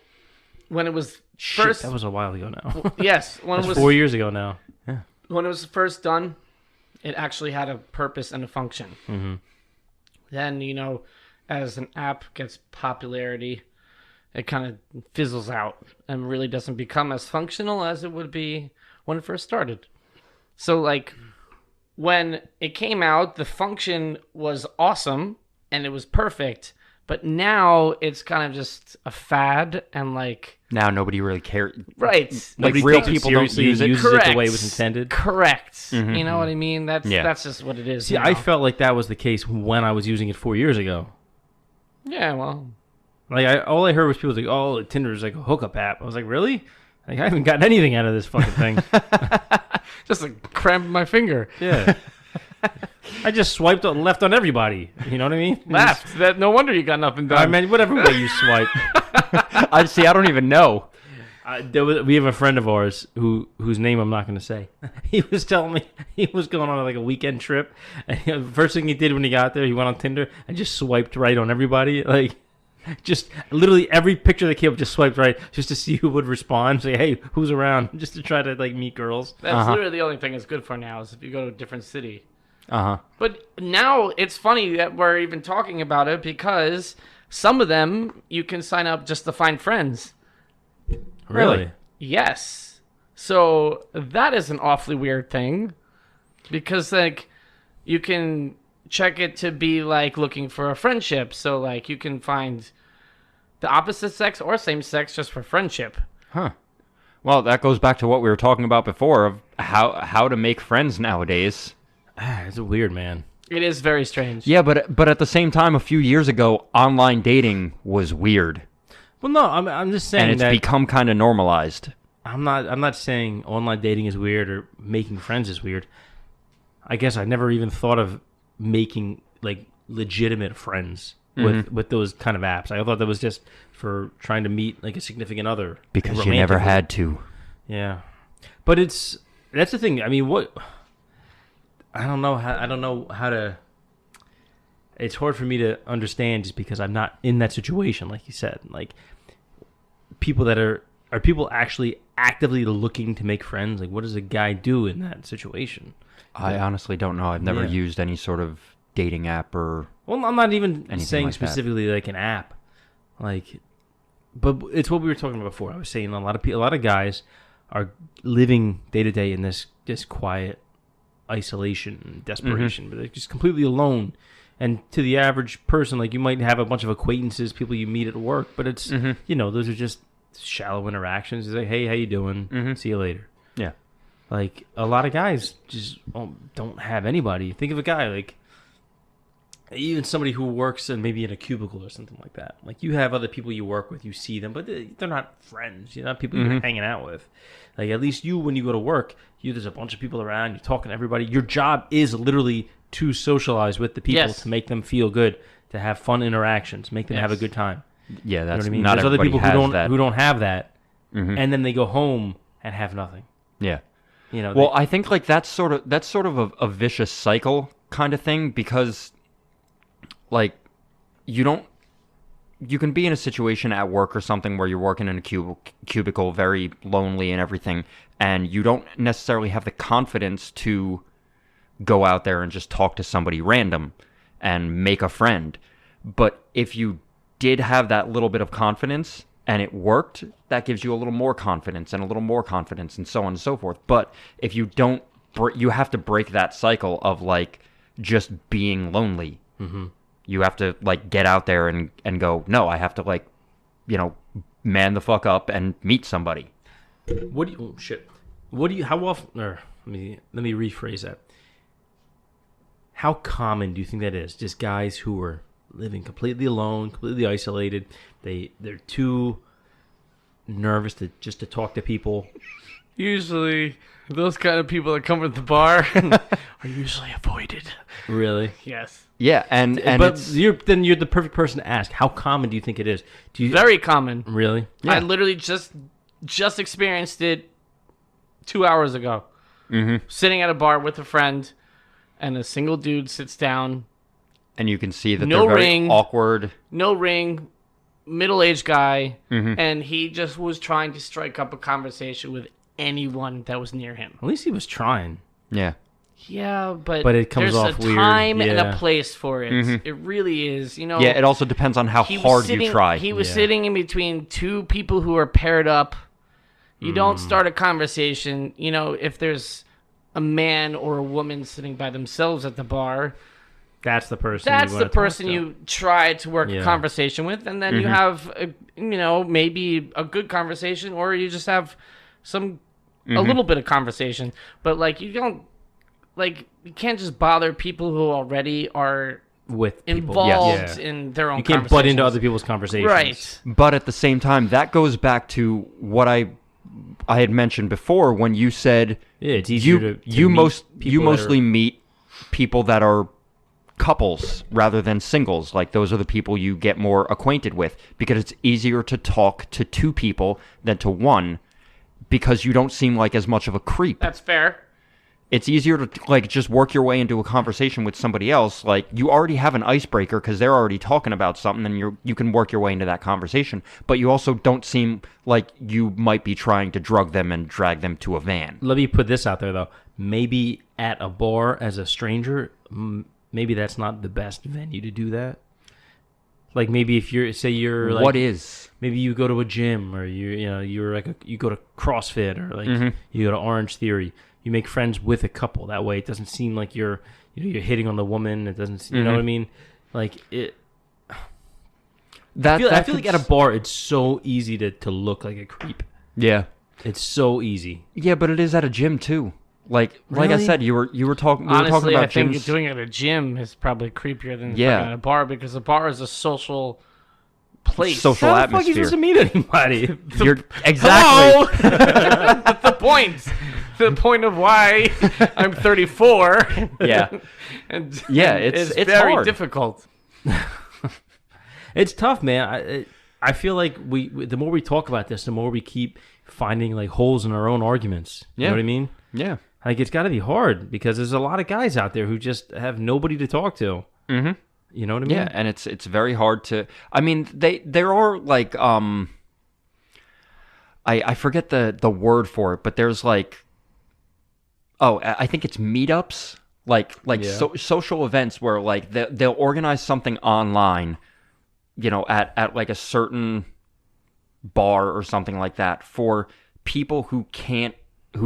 Speaker 6: when it was
Speaker 5: Shit,
Speaker 6: first,
Speaker 5: that was a while ago now.
Speaker 6: yes, when
Speaker 5: That's
Speaker 6: it was
Speaker 5: 4 years ago now.
Speaker 6: when it was first done, it actually had a purpose and a function.
Speaker 5: Mm-hmm.
Speaker 6: Then, you know, as an app gets popularity, it kind of fizzles out and really doesn't become as functional as it would be when it first started. So, like, when it came out, the function was awesome and it was perfect, but now it's kind of just a fad and, like...
Speaker 7: Now nobody really cares.
Speaker 6: Right.
Speaker 7: Like,
Speaker 5: Nobody
Speaker 7: real
Speaker 5: takes it
Speaker 7: people don't
Speaker 5: seriously
Speaker 7: use
Speaker 5: and
Speaker 7: it.
Speaker 5: uses it the way it was intended.
Speaker 6: Correct. You know what I mean? That's just what it is.
Speaker 5: See,
Speaker 6: now.
Speaker 5: I felt like that was the case when I was using it 4 years ago.
Speaker 6: Yeah, well...
Speaker 5: Like, all I heard was people like, "Oh, Tinder is like a hookup app." I was like, "Really? Like, I haven't gotten anything out of this fucking thing."
Speaker 6: Just like cramp my finger.
Speaker 5: Yeah. I just swiped left on everybody. You know what I mean?
Speaker 6: Left. That no wonder you got nothing done.
Speaker 5: I mean, whatever way you swipe.
Speaker 7: I see. I don't even know.
Speaker 5: We have a friend of ours whose name I'm not going to say. He was telling me he was going on like a weekend trip, and the first thing he did when he got there, he went on Tinder and just swiped right on everybody. Like, just literally every picture that came up, just swiped right, just to see who would respond. Say, "Hey, who's around?" Just to try to like meet girls.
Speaker 6: That's literally the only thing it's good for now is if you go to a different city.
Speaker 7: Uh-huh.
Speaker 6: But now it's funny that we're even talking about it because some of them you can sign up just to find friends.
Speaker 5: Really?
Speaker 6: Yes. So that is an awfully weird thing because like you can check it to be like looking for a friendship. So like you can find the opposite sex or same sex just for friendship.
Speaker 7: Huh. Well, that goes back to what we were talking about before of how to make friends nowadays.
Speaker 5: It's weird, man.
Speaker 6: It is very strange.
Speaker 7: Yeah, but at the same time, a few years ago, online dating was weird,
Speaker 5: Well, no, I'm just saying
Speaker 7: and it's
Speaker 5: that
Speaker 7: become kind of normalized.
Speaker 5: I'm not saying online dating is weird or making friends is weird. I guess I never even thought of making like legitimate friends with those kind of apps. I thought that was just for trying to meet like a significant other
Speaker 7: Because you never
Speaker 5: romantically.
Speaker 7: had to.
Speaker 5: Yeah, but that's the thing. I mean, what I don't know how to. It's hard for me to understand just because I'm not in that situation, like you said. Like people that are people actually actively looking to make friends? Like, what does a guy do in that situation?
Speaker 7: I honestly don't know. I've never used any sort of dating app or.
Speaker 5: Well, I'm not even saying
Speaker 7: like
Speaker 5: specifically like an app, like, but it's what we were talking about before. I was saying a lot of guys are living day to day in this quiet isolation and desperation, but they're just completely alone. And to the average person, like, you might have a bunch of acquaintances, people you meet at work, but it's those are just shallow interactions. It's like, hey, how you doing? See you later.
Speaker 7: Yeah.
Speaker 5: Like, a lot of guys just don't have anybody. Think of a guy like. Even somebody who works in maybe in a cubicle or something like that. Like, you have other people you work with, you see them, but they're not friends. You're not people you're hanging out with. Like, at least when you go to work, there's a bunch of people around, you're talking to everybody. Your job is literally to socialize with the people, to make them feel good, to have fun interactions, make them have a good time.
Speaker 7: Yeah, that's
Speaker 5: you know what I mean?
Speaker 7: not
Speaker 5: There's other people
Speaker 7: everybody
Speaker 5: who don't have that, and then they go home and have nothing.
Speaker 7: Yeah.
Speaker 5: You know.
Speaker 7: Well, I think like that's sort of a vicious cycle kind of thing, because like you can be in a situation at work or something where you're working in a cubicle, very lonely and everything, and you don't necessarily have the confidence to go out there and just talk to somebody random and make a friend. But if you did have that little bit of confidence and it worked, that gives you a little more confidence and a little more confidence and so on and so forth. But if you don't, you have to break that cycle of like just being lonely. You have to like get out there and go, no, I have to like, man the fuck up and meet somebody.
Speaker 5: How often, or let me rephrase that. How common do you think that is? Just guys who are living completely alone, completely isolated. They're too nervous to talk to people.
Speaker 6: Usually, those kind of people that come at the bar are usually avoided.
Speaker 5: Really?
Speaker 6: Yes.
Speaker 7: Yeah, and
Speaker 5: but you're the perfect person to ask. How common do you think it is?
Speaker 6: Very common.
Speaker 5: Really?
Speaker 6: Yeah. I literally just experienced it 2 hours ago. Sitting at a bar with a friend, and a single dude sits down.
Speaker 7: And you can see that
Speaker 6: No
Speaker 7: they're very
Speaker 6: ring.
Speaker 7: awkward.
Speaker 6: No ring, middle-aged guy, and he just was trying to strike up a conversation with anyone that was near him.
Speaker 5: At least he was trying.
Speaker 7: Yeah.
Speaker 6: Yeah, but
Speaker 5: it comes
Speaker 6: there's
Speaker 5: off
Speaker 6: a
Speaker 5: weird.
Speaker 6: time and
Speaker 5: Yeah.
Speaker 6: a place for it. It really is.
Speaker 7: Yeah, it also depends on how hard you try.
Speaker 6: He was sitting in between two people who are paired up. You don't start a conversation, if there's a man or a woman sitting by themselves at the bar.
Speaker 5: That's the person.
Speaker 6: That's
Speaker 5: you
Speaker 6: the
Speaker 5: want to talk
Speaker 6: person
Speaker 5: to.
Speaker 6: you try to work a conversation with, and then you have, maybe a good conversation, or you just have a little bit of conversation. But like, you don't, like, you can't just bother people who already are
Speaker 5: with people.
Speaker 6: involved in their own.
Speaker 5: You can't butt into other people's conversations,
Speaker 6: right?
Speaker 7: But at the same time, that goes back to what I had mentioned before when you said
Speaker 5: it's easier
Speaker 7: you
Speaker 5: to
Speaker 7: mostly meet people that are couples rather than singles. Like, those are the people you get more acquainted with, because it's easier to talk to two people than to one, because you don't seem like as much of a creep.
Speaker 6: That's fair.
Speaker 7: It's easier to like just work your way into a conversation with somebody else. Like, you already have an icebreaker because they're already talking about something, and you can work your way into that conversation. But you also don't seem like you might be trying to drug them and drag them to a van.
Speaker 5: Let me put this out there though. Maybe at a bar as a stranger, maybe that's not the best venue to do that. Like, maybe if you're like,
Speaker 7: what is?
Speaker 5: Maybe you go to a gym, or you go to CrossFit, or like you go to Orange Theory. You make friends with a couple. That way, it doesn't seem like you're hitting on the woman. It doesn't, you know what I mean? Like it. I feel like at a bar, it's so easy to look like a creep.
Speaker 7: Yeah.
Speaker 5: It's so easy.
Speaker 7: Yeah, but it is at a gym too. Like I
Speaker 5: Really?
Speaker 7: said, you were talking. We
Speaker 6: Honestly,
Speaker 7: were talking
Speaker 6: I
Speaker 7: about
Speaker 6: think
Speaker 7: gyms.
Speaker 6: doing it at a gym is probably creepier than
Speaker 7: Yeah.
Speaker 6: fucking at a bar, because a bar is a social place.
Speaker 7: Social
Speaker 5: How the fuck are you
Speaker 7: atmosphere.
Speaker 5: supposed to meet anybody?
Speaker 7: You're exactly.
Speaker 6: Hello! That's the point. The point of why I'm 34.
Speaker 7: Yeah.
Speaker 6: And
Speaker 7: Yeah, it's
Speaker 6: very
Speaker 7: hard.
Speaker 6: difficult.
Speaker 5: It's tough, man. I feel like we the more we talk about this, the more we keep finding like holes in our own arguments. You know
Speaker 7: Yeah.
Speaker 5: what I mean?
Speaker 7: Yeah.
Speaker 5: Like it's got to be hard because there's a lot of guys out there who just have nobody to talk to.
Speaker 7: Mm-hmm.
Speaker 5: You know what I mean?
Speaker 7: Yeah, and it's very hard to. I mean, there are like I forget the word for it, but there's like, I think it's meetups, like social events where like they'll organize something online, at like a certain bar or something like that for people who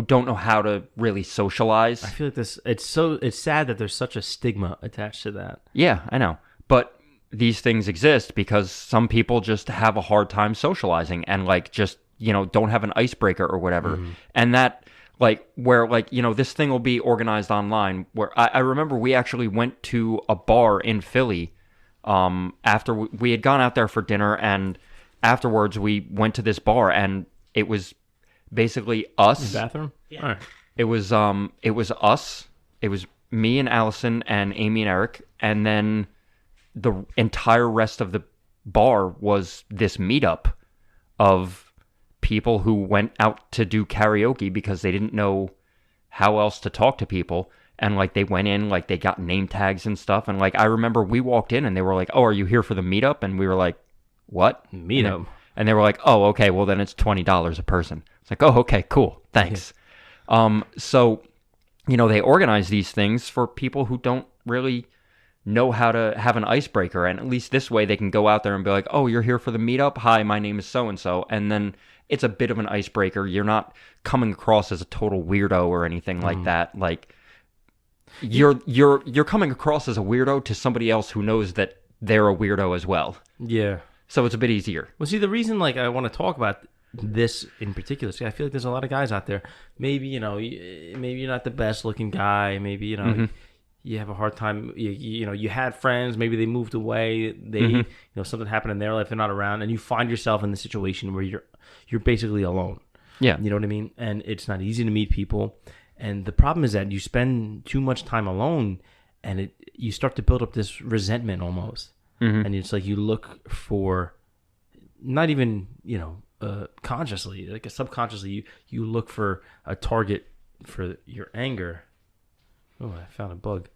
Speaker 7: don't know how to really socialize.
Speaker 5: I feel like this. It's sad that there's such a stigma attached to that.
Speaker 7: Yeah, I know. But these things exist because some people just have a hard time socializing and like just, don't have an icebreaker or whatever. And that this thing will be organized online where I remember we actually went to a bar in Philly after we had gone out there for dinner, and afterwards we went to this bar and it was basically us.
Speaker 5: Bathroom? Yeah. All right.
Speaker 7: It was us. It was me and Allison and Amy and Eric, and then the entire rest of the bar was this meetup of people who went out to do karaoke because they didn't know how else to talk to people. And like they went in, like they got name tags and stuff. And like I remember we walked in and they were like, "Oh, are you here for the meetup?" And we were like, "What?
Speaker 5: Meetup?"
Speaker 7: And they were like, "Oh, okay, well then it's $20 a person." It's like, "Oh, okay, cool, thanks." So, they organize these things for people who don't really know how to have an icebreaker, and at least this way they can go out there and be like, "Oh, you're here for the meetup? Hi, my name is so and so," and then it's a bit of an icebreaker. You're not coming across as a total weirdo or anything like that. Like you're coming across as a weirdo to somebody else who knows that they're a weirdo as well.
Speaker 5: Yeah.
Speaker 7: So it's a bit easier.
Speaker 5: Well, see, the reason I want to talk about this in particular is I feel like there's a lot of guys out there. Maybe maybe you're not the best looking guy. Maybe you have a hard time. You had friends. Maybe they moved away. They something happened in their life. They're not around, and you find yourself in the situation where you're basically alone.
Speaker 7: Yeah.
Speaker 5: You know what I mean? And it's not easy to meet people. And the problem is that you spend too much time alone, and you start to build up this resentment almost. And it's like you look for, not even consciously, like subconsciously, you look for a target for your anger. Oh, I found a bug.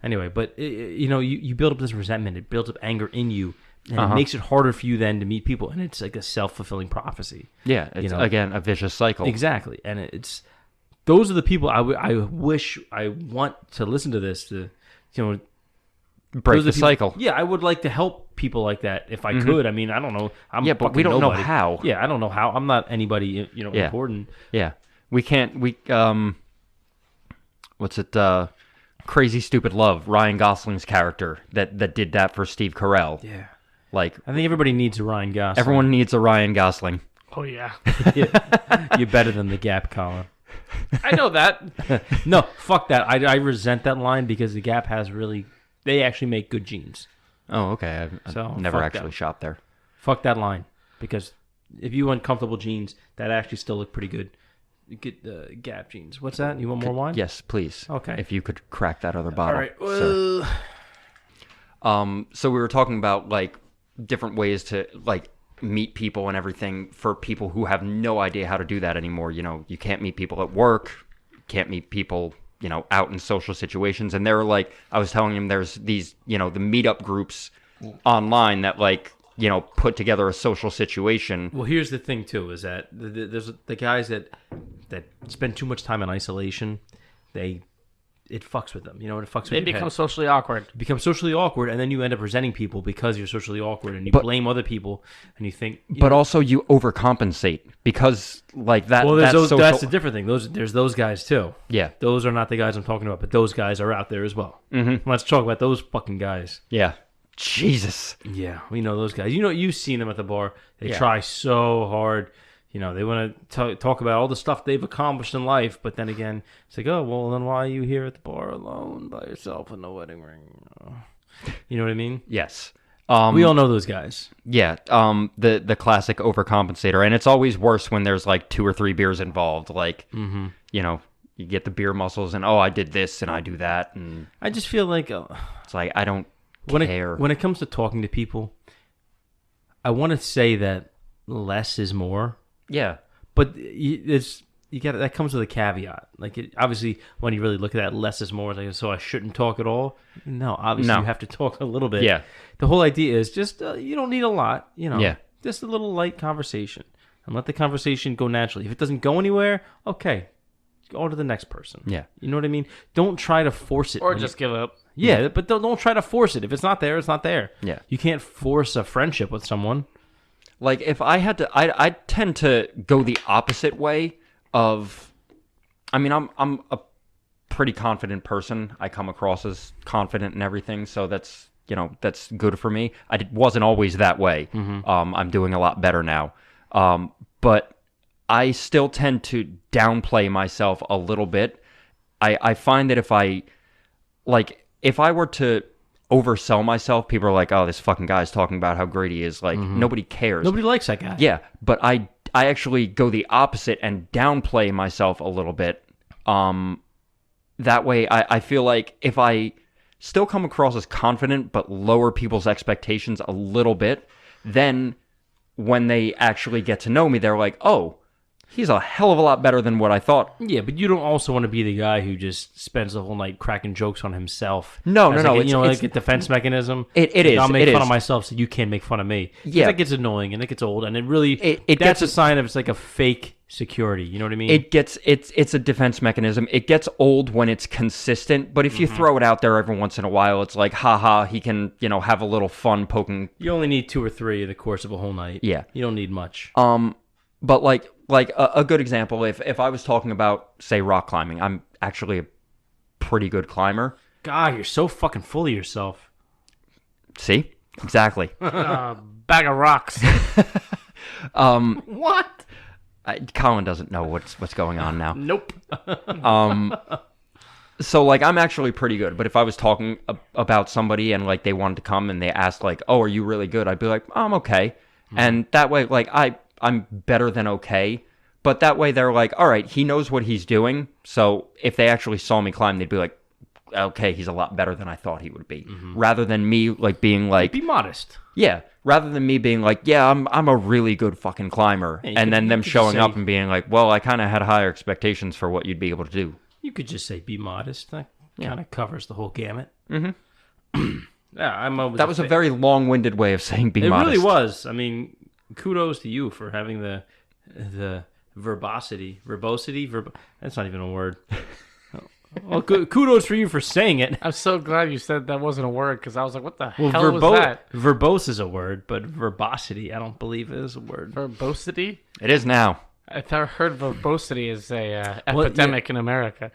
Speaker 5: Anyway, but you build up this resentment. It builds up anger in you, and it makes it harder for you then to meet people. And it's like a self-fulfilling prophezy.
Speaker 7: Yeah, it's again a vicious cycle.
Speaker 5: Exactly, and those are the people I want to listen to this to
Speaker 7: break the
Speaker 5: people,
Speaker 7: cycle.
Speaker 5: Yeah, I would like to help people like that if I could. I mean, I don't know. I'm
Speaker 7: but we don't
Speaker 5: nobody.
Speaker 7: know how.
Speaker 5: Yeah, I don't know how. I'm not anybody important.
Speaker 7: Yeah, we can't. What's it? Crazy Stupid Love, Ryan Gosling's character that did that for Steve Carell.
Speaker 5: Yeah,
Speaker 7: like
Speaker 5: I think everybody needs a Ryan Gosling.
Speaker 7: Everyone needs a Ryan Gosling.
Speaker 6: Oh, yeah.
Speaker 5: You're better than the Gap, Colin.
Speaker 6: I know that.
Speaker 5: No, fuck that. I resent that line because the Gap they actually make good jeans.
Speaker 7: Oh, okay. I've never actually shopped there.
Speaker 5: Fuck that line, because if you want comfortable jeans, that actually still look pretty good. Get Gap jeans. What's that? You want more wine?
Speaker 7: Yes, please.
Speaker 5: Okay.
Speaker 7: If you could crack that other bottle.
Speaker 5: All right. Well,
Speaker 7: so we were talking about like different ways to like meet people and everything for people who have no idea how to do that anymore. You can't meet people at work, can't meet people, out in social situations. And they're like, I was telling him there's these, the meetup groups online that like, put together a social situation.
Speaker 5: Well, here's the thing too, is that there's the guys that spend too much time in isolation. It fucks with them. It fucks with
Speaker 6: They
Speaker 5: your
Speaker 6: become
Speaker 5: head.
Speaker 6: socially awkward.
Speaker 5: You become socially awkward, and then you end up resenting people because you're socially awkward, and you blame other people, and you think.
Speaker 7: But also you overcompensate because like that.
Speaker 5: Well,
Speaker 7: that's
Speaker 5: that's a different thing. There's those guys too.
Speaker 7: Yeah.
Speaker 5: Those are not the guys I'm talking about, but those guys are out there as well.
Speaker 7: Mm-hmm.
Speaker 5: Let's talk about those fucking guys.
Speaker 7: Yeah. Jesus.
Speaker 5: Yeah, we know those guys. You've seen them at the bar. They
Speaker 7: Yeah.
Speaker 5: try so hard. They want to talk about all the stuff they've accomplished in life, but then again, it's like, oh, well, then why are you here at the bar alone by yourself with no wedding ring? You know what I mean?
Speaker 7: Yes.
Speaker 5: We all know those guys.
Speaker 7: Yeah. The classic overcompensator, and it's always worse when there's like 2 or 3 beers involved. Like, you get the beer muscles, and I did this and I do that, and
Speaker 5: I just feel like
Speaker 7: it's like I don't care.
Speaker 5: When it comes to talking to people, I want to say that less is more.
Speaker 7: Yeah,
Speaker 5: but that comes with a caveat. Like, obviously, when you really look at that, less is more. Like, so I shouldn't talk at all. No, obviously you have to talk a little bit.
Speaker 7: Yeah,
Speaker 5: the whole idea is just you don't need a lot.
Speaker 7: Yeah,
Speaker 5: just a little light conversation, and let the conversation go naturally. If it doesn't go anywhere, okay, go to the next person.
Speaker 7: Yeah,
Speaker 5: you know what I mean. Don't try to force it,
Speaker 6: or just give up.
Speaker 5: Yeah, but don't try to force it. If it's not there, it's not there.
Speaker 7: Yeah,
Speaker 5: you can't force a friendship with someone.
Speaker 7: Like, if I had to, I tend to go the opposite way of, I mean, I'm a pretty confident person. I come across as confident and everything, so that's good for me. I wasn't always that way. I'm doing a lot better now. But I still tend to downplay myself a little bit. I find that if I were to oversell myself, people are like, oh, this fucking guy's talking about how great he is. Like, nobody cares.
Speaker 5: Nobody likes that guy.
Speaker 7: Yeah, but I actually go the opposite and downplay myself a little bit. That way, I feel like if I still come across as confident but lower people's expectations a little bit, then when they actually get to know me, they're like, oh, he's a hell of a lot better than what I thought.
Speaker 5: Yeah, but you don't also want to be the guy who just spends the whole night cracking jokes on himself.
Speaker 7: No.
Speaker 5: Like a defense mechanism.
Speaker 7: It is.
Speaker 5: I'll make fun of myself so you can't make fun of me.
Speaker 7: Yeah.
Speaker 5: That gets annoying and it gets old, and it really
Speaker 7: it
Speaker 5: that's
Speaker 7: gets
Speaker 5: a sign of it's like a fake security. You know what I mean?
Speaker 7: It's a defense mechanism. It gets old when it's consistent, but if you throw it out there every once in a while, it's like, haha, he can, have a little fun poking.
Speaker 5: You only need 2 or 3 in the course of a whole night.
Speaker 7: Yeah.
Speaker 5: You don't need much.
Speaker 7: But like a good example, if I was talking about, say, rock climbing, I'm actually a pretty good climber.
Speaker 5: God, you're so fucking full of yourself.
Speaker 7: See? Exactly.
Speaker 6: Bag of rocks.
Speaker 5: What?
Speaker 7: Colin doesn't know what's going on now.
Speaker 5: Nope.
Speaker 7: So, like, I'm actually pretty good. But if I was talking about somebody and, like, they wanted to come and they asked, like, oh, are you really good? I'd be like, oh, I'm okay. And that way, like, I'm better than okay. But that way they're like, all right, he knows what he's doing. So if they actually saw me climb, they'd be like, okay, he's a lot better than I thought he would be. Rather than me, like, being like...
Speaker 5: Be modest.
Speaker 7: Yeah. Rather than me being like, yeah, I'm a really good fucking climber.
Speaker 5: Yeah,
Speaker 7: and then them showing up and being like, well, I kind of had higher expectations for what you'd be able to do.
Speaker 5: You could just say be modest. That kind of covers the whole gamut. Mm-hmm. Yeah,
Speaker 7: that was a very long-winded way of saying be modest.
Speaker 5: It really was. I mean, kudos to you for having the verbosity. That's not even a word. Well, kudos for you for saying it.
Speaker 6: I'm so glad you said that wasn't a word, because I was like, what the hell was that?
Speaker 5: Verbose is a word, but verbosity I don't believe is a word.
Speaker 6: Verbosity?
Speaker 7: It is now.
Speaker 6: I heard verbosity is a epidemic in America.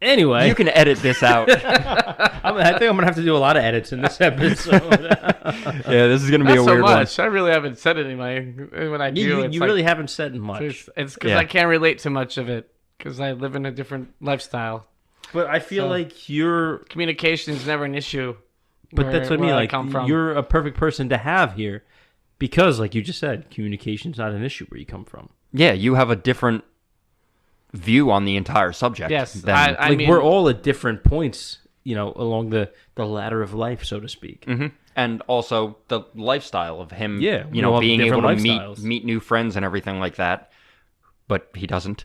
Speaker 5: Anyway,
Speaker 7: you can edit this out.
Speaker 5: I think I'm gonna have to do a lot of edits in this episode.
Speaker 7: Yeah, this is gonna be a weird one.
Speaker 6: I really haven't said it when I do.
Speaker 5: You really haven't said much.
Speaker 6: It's because I can't relate to much of it because I live in a different lifestyle.
Speaker 5: But I feel like your
Speaker 6: communication is never an issue.
Speaker 5: But that's what I mean. Like, you're a perfect person to have here because, like you just said, communication's not an issue where you come from.
Speaker 7: Yeah, you have a different view on the entire subject.
Speaker 5: Yes, I mean, we're all at different points, along the ladder of life, so to speak.
Speaker 7: Mm-hmm. And also the lifestyle of him,
Speaker 5: being
Speaker 7: able to meet new friends and everything like that. But he doesn't.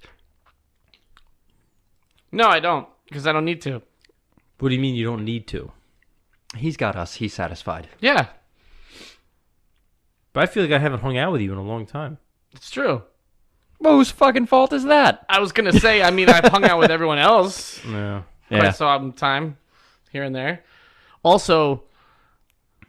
Speaker 6: No, I don't, because I don't need to.
Speaker 5: What do you mean you don't need to?
Speaker 7: He's got us. He's satisfied.
Speaker 6: Yeah.
Speaker 5: But I feel like I haven't hung out with you in a long time.
Speaker 6: It's true.
Speaker 7: Well, whose fucking fault is that?
Speaker 6: I was going to say, I mean, I've hung out with everyone else.
Speaker 5: Yeah.
Speaker 6: Quite some time here and there. Also,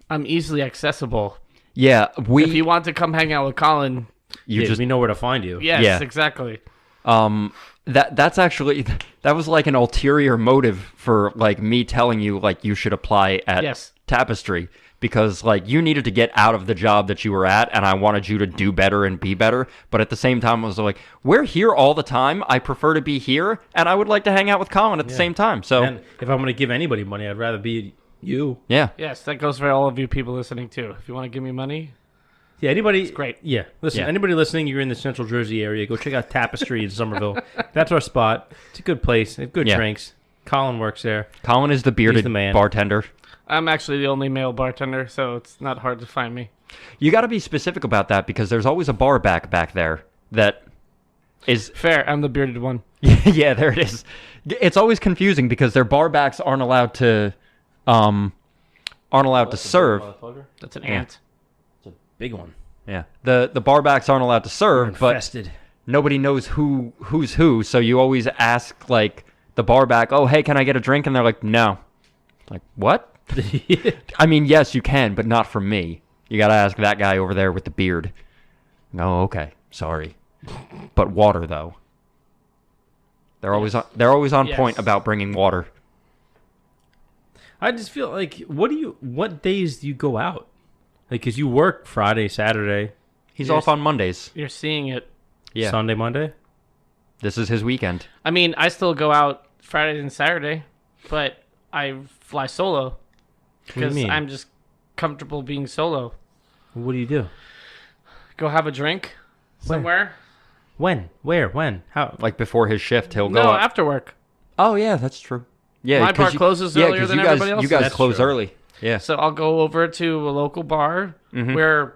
Speaker 6: I'm easily accessible.
Speaker 7: Yeah.
Speaker 6: If you want to come hang out with Colin...
Speaker 5: we know where to find you.
Speaker 6: Yes, exactly.
Speaker 7: That's actually... That was like an ulterior motive for, like, me telling you, like, you should apply at Tapestry because like you needed to get out of the job that you were at, and I wanted you to do better and be better. But at the same time, I was like, we're here all the time. I prefer to be here, and I would like to hang out with Colin at the same time. So,
Speaker 5: And if I'm going to give anybody money, I'd rather be you.
Speaker 7: yeah,
Speaker 6: Yes, that goes for all of you people listening too. If you want to give me money,
Speaker 5: Yeah, anybody.
Speaker 6: it's great.
Speaker 5: Yeah, listen,
Speaker 7: Yeah.
Speaker 5: anybody listening, you're in the Central Jersey area, go check out Tapestry in Somerville. That's our spot. It's a good place. They have good
Speaker 7: Yeah.
Speaker 5: drinks. Colin works there.
Speaker 7: Colin is the bearded
Speaker 5: the man.
Speaker 7: bartender.
Speaker 6: I'm actually the only male bartender, so it's not hard to find me.
Speaker 7: You got to be specific about that because there's always a bar back there that is.
Speaker 6: Fair, I'm the bearded one.
Speaker 7: Yeah, there it is. It's always confusing because their bar backs aren't allowed to serve.
Speaker 6: That's an ant.
Speaker 5: Big one.
Speaker 7: Yeah, the bar backs aren't allowed to serve, but
Speaker 5: Infested.
Speaker 7: nobody knows who's who. So you always ask like the bar back, "Oh, hey, can I get a drink?" And they're like, "No." Like what? I mean, yes, you can, but not from me. You gotta ask that guy over there with the beard. Oh, okay, sorry, but water though. They're always on
Speaker 6: Yes.
Speaker 7: point about bringing water.
Speaker 5: I just feel like, what days do you go out? Like, because you work Friday, Saturday,
Speaker 7: He's
Speaker 6: Yes.
Speaker 7: off on Mondays.
Speaker 6: You're seeing it.
Speaker 7: Yeah,
Speaker 5: Sunday, Monday?
Speaker 7: this is his weekend.
Speaker 6: I mean, I still go out Friday and Saturday, but I fly solo
Speaker 5: What do you
Speaker 6: because
Speaker 5: mean?
Speaker 6: I'm just comfortable being solo.
Speaker 5: What do you do?
Speaker 6: Go have a drink somewhere.
Speaker 5: When? Where? When? How?
Speaker 7: Like before his shift, he'll go
Speaker 6: No,
Speaker 7: out.
Speaker 6: after work.
Speaker 7: Oh yeah, that's true. Yeah,
Speaker 6: My
Speaker 7: 'cause
Speaker 6: bar closes earlier
Speaker 7: 'cause
Speaker 6: than
Speaker 7: you guys,
Speaker 6: everybody
Speaker 7: You
Speaker 6: else's.
Speaker 7: guys
Speaker 5: That's
Speaker 7: close
Speaker 5: true.
Speaker 7: early. Yeah.
Speaker 6: So I'll go over to a local bar where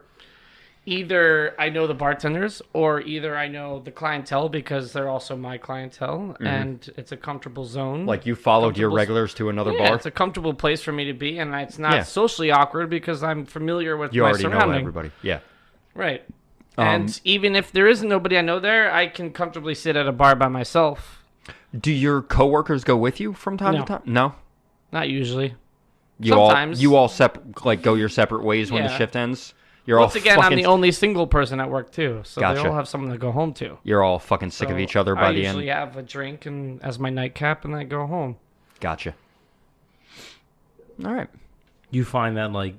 Speaker 6: either I know the bartenders or either I know the clientele because they're also my clientele, and it's a comfortable zone.
Speaker 7: Like you followed your
Speaker 6: Comfortable-
Speaker 7: regulars to another
Speaker 6: yeah,
Speaker 7: bar.
Speaker 6: it's a comfortable place for me to be, and it's not
Speaker 7: Yeah.
Speaker 6: socially awkward because I'm familiar with
Speaker 7: You
Speaker 6: my
Speaker 7: already know
Speaker 6: surrounding.
Speaker 7: everybody. Yeah.
Speaker 6: Right. And even if there isn't nobody I know there, I can comfortably sit at a bar by myself.
Speaker 7: Do your coworkers go with you from time
Speaker 6: No.
Speaker 7: to time? No.
Speaker 6: Not usually.
Speaker 7: You
Speaker 6: Sometimes.
Speaker 7: all like go your separate ways when the
Speaker 6: Yeah.
Speaker 7: shift ends. You're
Speaker 6: Once
Speaker 7: all
Speaker 6: again, I'm
Speaker 7: fucking,
Speaker 6: the only single person at work too, so
Speaker 7: Gotcha.
Speaker 6: they all have someone to go home to.
Speaker 7: You're all fucking sick of
Speaker 6: So
Speaker 7: each other by
Speaker 6: I
Speaker 7: the
Speaker 6: usually
Speaker 7: end.
Speaker 6: have a drink and as my nightcap, and I go home.
Speaker 7: Gotcha. All right.
Speaker 5: You find that, like,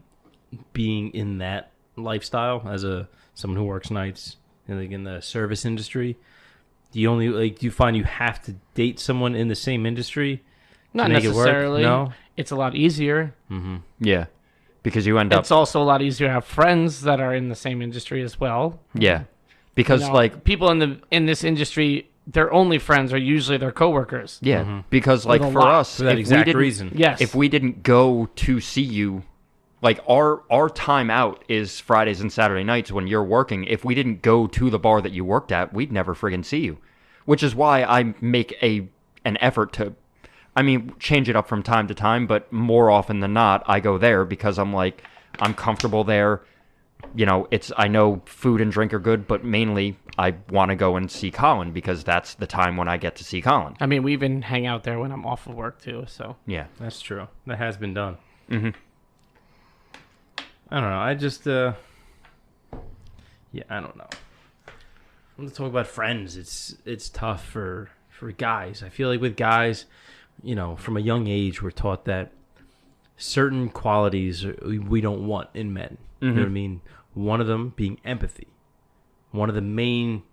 Speaker 5: being in that lifestyle as someone who works nights in the service industry, do you find you have to date someone in the same industry?
Speaker 6: Not
Speaker 5: make it work?
Speaker 6: necessarily.
Speaker 5: No?
Speaker 6: It's a lot easier.
Speaker 7: Yeah. Because you end up
Speaker 6: It's also a lot easier to have friends that are in the same industry as well.
Speaker 7: yeah. Because
Speaker 6: You know,
Speaker 7: like
Speaker 6: people in this industry, their only friends are usually their coworkers.
Speaker 7: yeah, because like
Speaker 6: a
Speaker 7: for
Speaker 6: lot.
Speaker 7: us
Speaker 5: For that
Speaker 7: if we
Speaker 5: exact
Speaker 7: didn't-
Speaker 5: reason.
Speaker 6: Yes.
Speaker 7: if we didn't go to see you, like our time out is Fridays and Saturday nights when you're working. If we didn't go to the bar that you worked at, we'd never friggin' see you. Which is why I make an effort to, I mean, change it up from time to time, but more often than not, I go there because I'm like, I'm comfortable there. You know, I know food and drink are good, but mainly I want to go and see Colin because that's the time when I get to see Colin.
Speaker 6: I mean, we even hang out there when I'm off of work too. So
Speaker 7: Yeah.
Speaker 5: That's true. That has been done. Mm-hmm. I don't know. I just, yeah, I don't know. Let's talk about friends. It's tough for guys. I feel like with guys, you know, from a young age, we're taught that certain qualities we don't want in men. You know what I mean? One of them being empathy. One of the main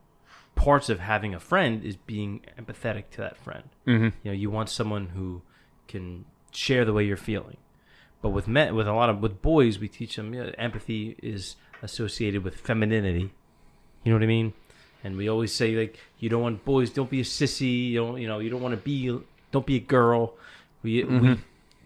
Speaker 5: parts of having a friend is being empathetic to that friend. You know, you want someone who can share the way you're feeling. But with men, with boys, we teach them empathy is associated with femininity. You know what I mean? And we always say, like, you don't want boys, don't be a sissy. You don't want to don't be a girl. We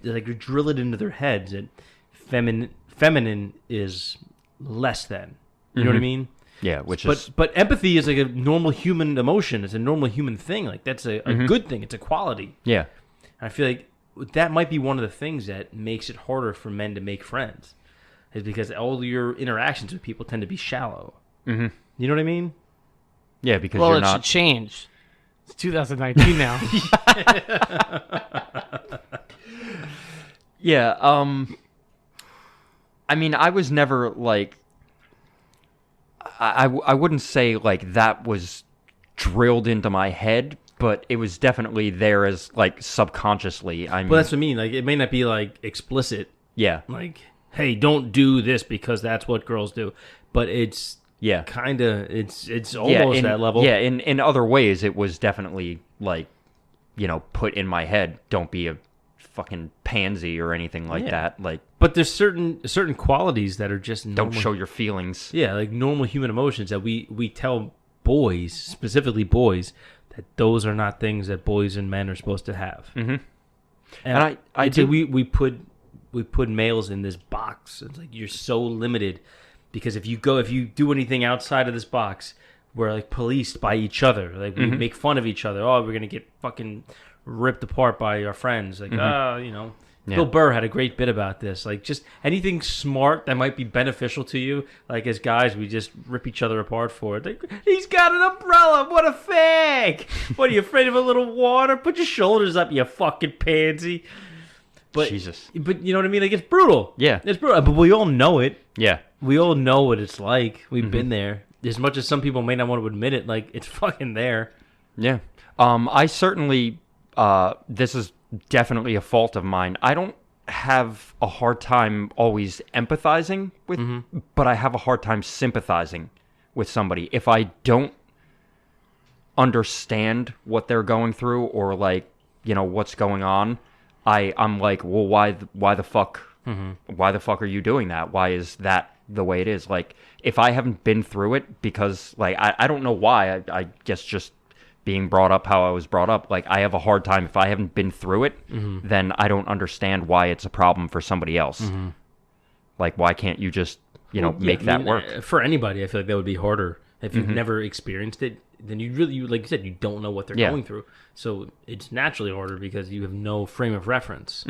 Speaker 5: like drill it into their heads that feminine is less than. You know what I mean?
Speaker 7: Yeah, which is
Speaker 5: But empathy is like a normal human emotion. It's a normal human thing. Like that's a good thing. It's a quality.
Speaker 7: yeah.
Speaker 5: I feel like that might be one of the things that makes it harder for men to make friends, is because all your interactions with people tend to be shallow. You know what I mean?
Speaker 7: Yeah, because
Speaker 6: well,
Speaker 7: you're
Speaker 6: it
Speaker 7: not
Speaker 6: should change. It's 2019 now.
Speaker 7: Yeah, I mean, I was never like I wouldn't say like that was drilled into my head, but it was definitely there as like subconsciously. I mean,
Speaker 5: Well, that's what I mean. Like, it may not be like explicit,
Speaker 7: Yeah.
Speaker 5: Like, hey, don't do this because that's what girls do. But it's
Speaker 7: Yeah.
Speaker 5: kind of, it's almost that level.
Speaker 7: Yeah, in other ways, it was definitely, like, put in my head, don't be a fucking pansy or anything like that. Like,
Speaker 5: But there's certain qualities that are just normal.
Speaker 7: don't show your feelings.
Speaker 5: Yeah, like normal human emotions that we tell boys, specifically boys, that those are not things that boys and men are supposed to have.
Speaker 7: Mm-hmm.
Speaker 5: And
Speaker 7: I do.
Speaker 5: We put males in this box. It's like you're so limited because if you do anything outside of this box, we're like policed by each other. Like we make fun of each other. Oh, we're gonna get fucking ripped apart by our friends. Like
Speaker 7: Yeah.
Speaker 5: Bill Burr had a great bit about this. Like, just anything smart that might be beneficial to you. Like, as guys, we just rip each other apart for it. Like, he's got an umbrella. What a fag. What, are you afraid of a little water? Put your shoulders up, you fucking pansy. But,
Speaker 7: Jesus.
Speaker 5: But you know what I mean? Like, it's brutal.
Speaker 7: Yeah.
Speaker 5: It's brutal. But we all know it.
Speaker 7: Yeah.
Speaker 5: We all know what it's like. We've been there. As much as some people may not want to admit it, like, it's fucking there.
Speaker 7: Yeah. I certainly, this is definitely a fault of mine. I don't have a hard time always empathizing with, but I have a hard time sympathizing with somebody. If I don't understand what they're going through or like, what's going on, I'm like, well, why the fuck, why the fuck are you doing that? Why is that the way it is? Like, if I haven't been through it, because like, I don't know why, I guess just being brought up how I was brought up, like I have a hard time if I haven't been through it, then I don't understand why it's a problem for somebody else. Like, why can't you just, make that work?
Speaker 5: For anybody, I feel like that would be harder. If you've never experienced it, then you like you said, you don't know what they're going through. So it's naturally harder because you have no frame of reference.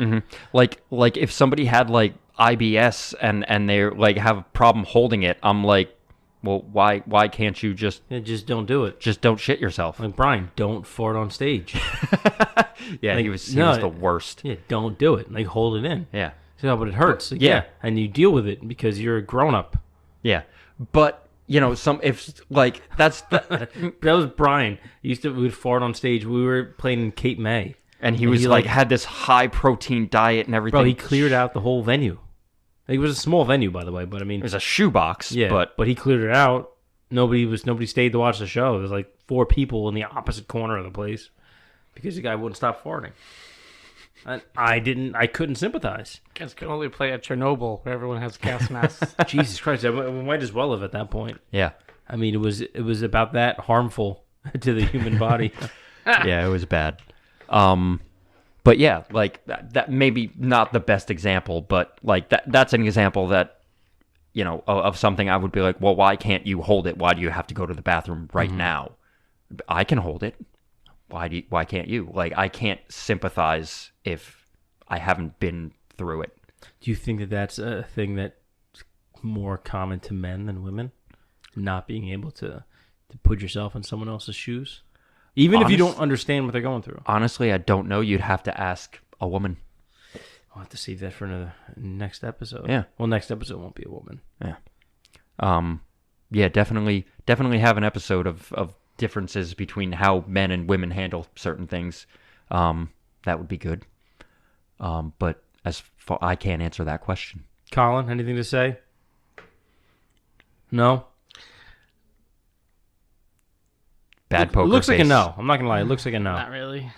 Speaker 7: Like if somebody had like IBS and they like have a problem holding it, I'm like, well, why can't you just
Speaker 5: don't do it?
Speaker 7: Just don't shit yourself.
Speaker 5: Like, Brian, don't fart on stage.
Speaker 7: Yeah,
Speaker 5: like,
Speaker 7: he was the worst.
Speaker 5: Yeah, don't do it. Like, hold it in.
Speaker 7: Yeah.
Speaker 5: So, but it hurts. Like,
Speaker 7: Yeah.
Speaker 5: And you deal with it because you're a grown up.
Speaker 7: Yeah. But, if like that's
Speaker 5: That was Brian. We would fart on stage. We were playing in Cape May.
Speaker 7: And he was like had this high protein diet and everything.
Speaker 5: Bro, he cleared out the whole venue. Like, it was a small venue, by the way, but I mean,
Speaker 7: it was a shoebox.
Speaker 5: Yeah, but he cleared it out. Nobody stayed to watch the show. There was like 4 people in the opposite corner of the place because the guy wouldn't stop farting. And I couldn't sympathize.
Speaker 6: Guys can only play at Chernobyl where everyone has gas masks.
Speaker 5: Jesus Christ, we might as well have at that point.
Speaker 7: Yeah.
Speaker 5: I mean, it was about that harmful to the human body.
Speaker 7: Yeah, it was bad. But yeah, like that maybe not the best example, but like that's an example that, of something I would be like, well, why can't you hold it? Why do you have to go to the bathroom right now? I can hold it. Why can't you? Like, I can't sympathize if I haven't been through it.
Speaker 5: Do you think that that's a thing that's more common to men than women? Not being able to put yourself in someone else's shoes? Even if you don't understand what they're going through.
Speaker 7: Honestly, I don't know. You'd have to ask a woman.
Speaker 5: I'll have to save that for another next episode.
Speaker 7: Yeah.
Speaker 5: Well, next episode won't be a woman.
Speaker 7: Yeah. Yeah, definitely have an episode of differences between how men and women handle certain things. That would be good. But as far, I can't answer that question.
Speaker 5: Colin, anything to say? No?
Speaker 7: Bad poker
Speaker 5: It looks
Speaker 7: face.
Speaker 5: like a no. I'm not going to lie. It looks like a no.
Speaker 6: Not really.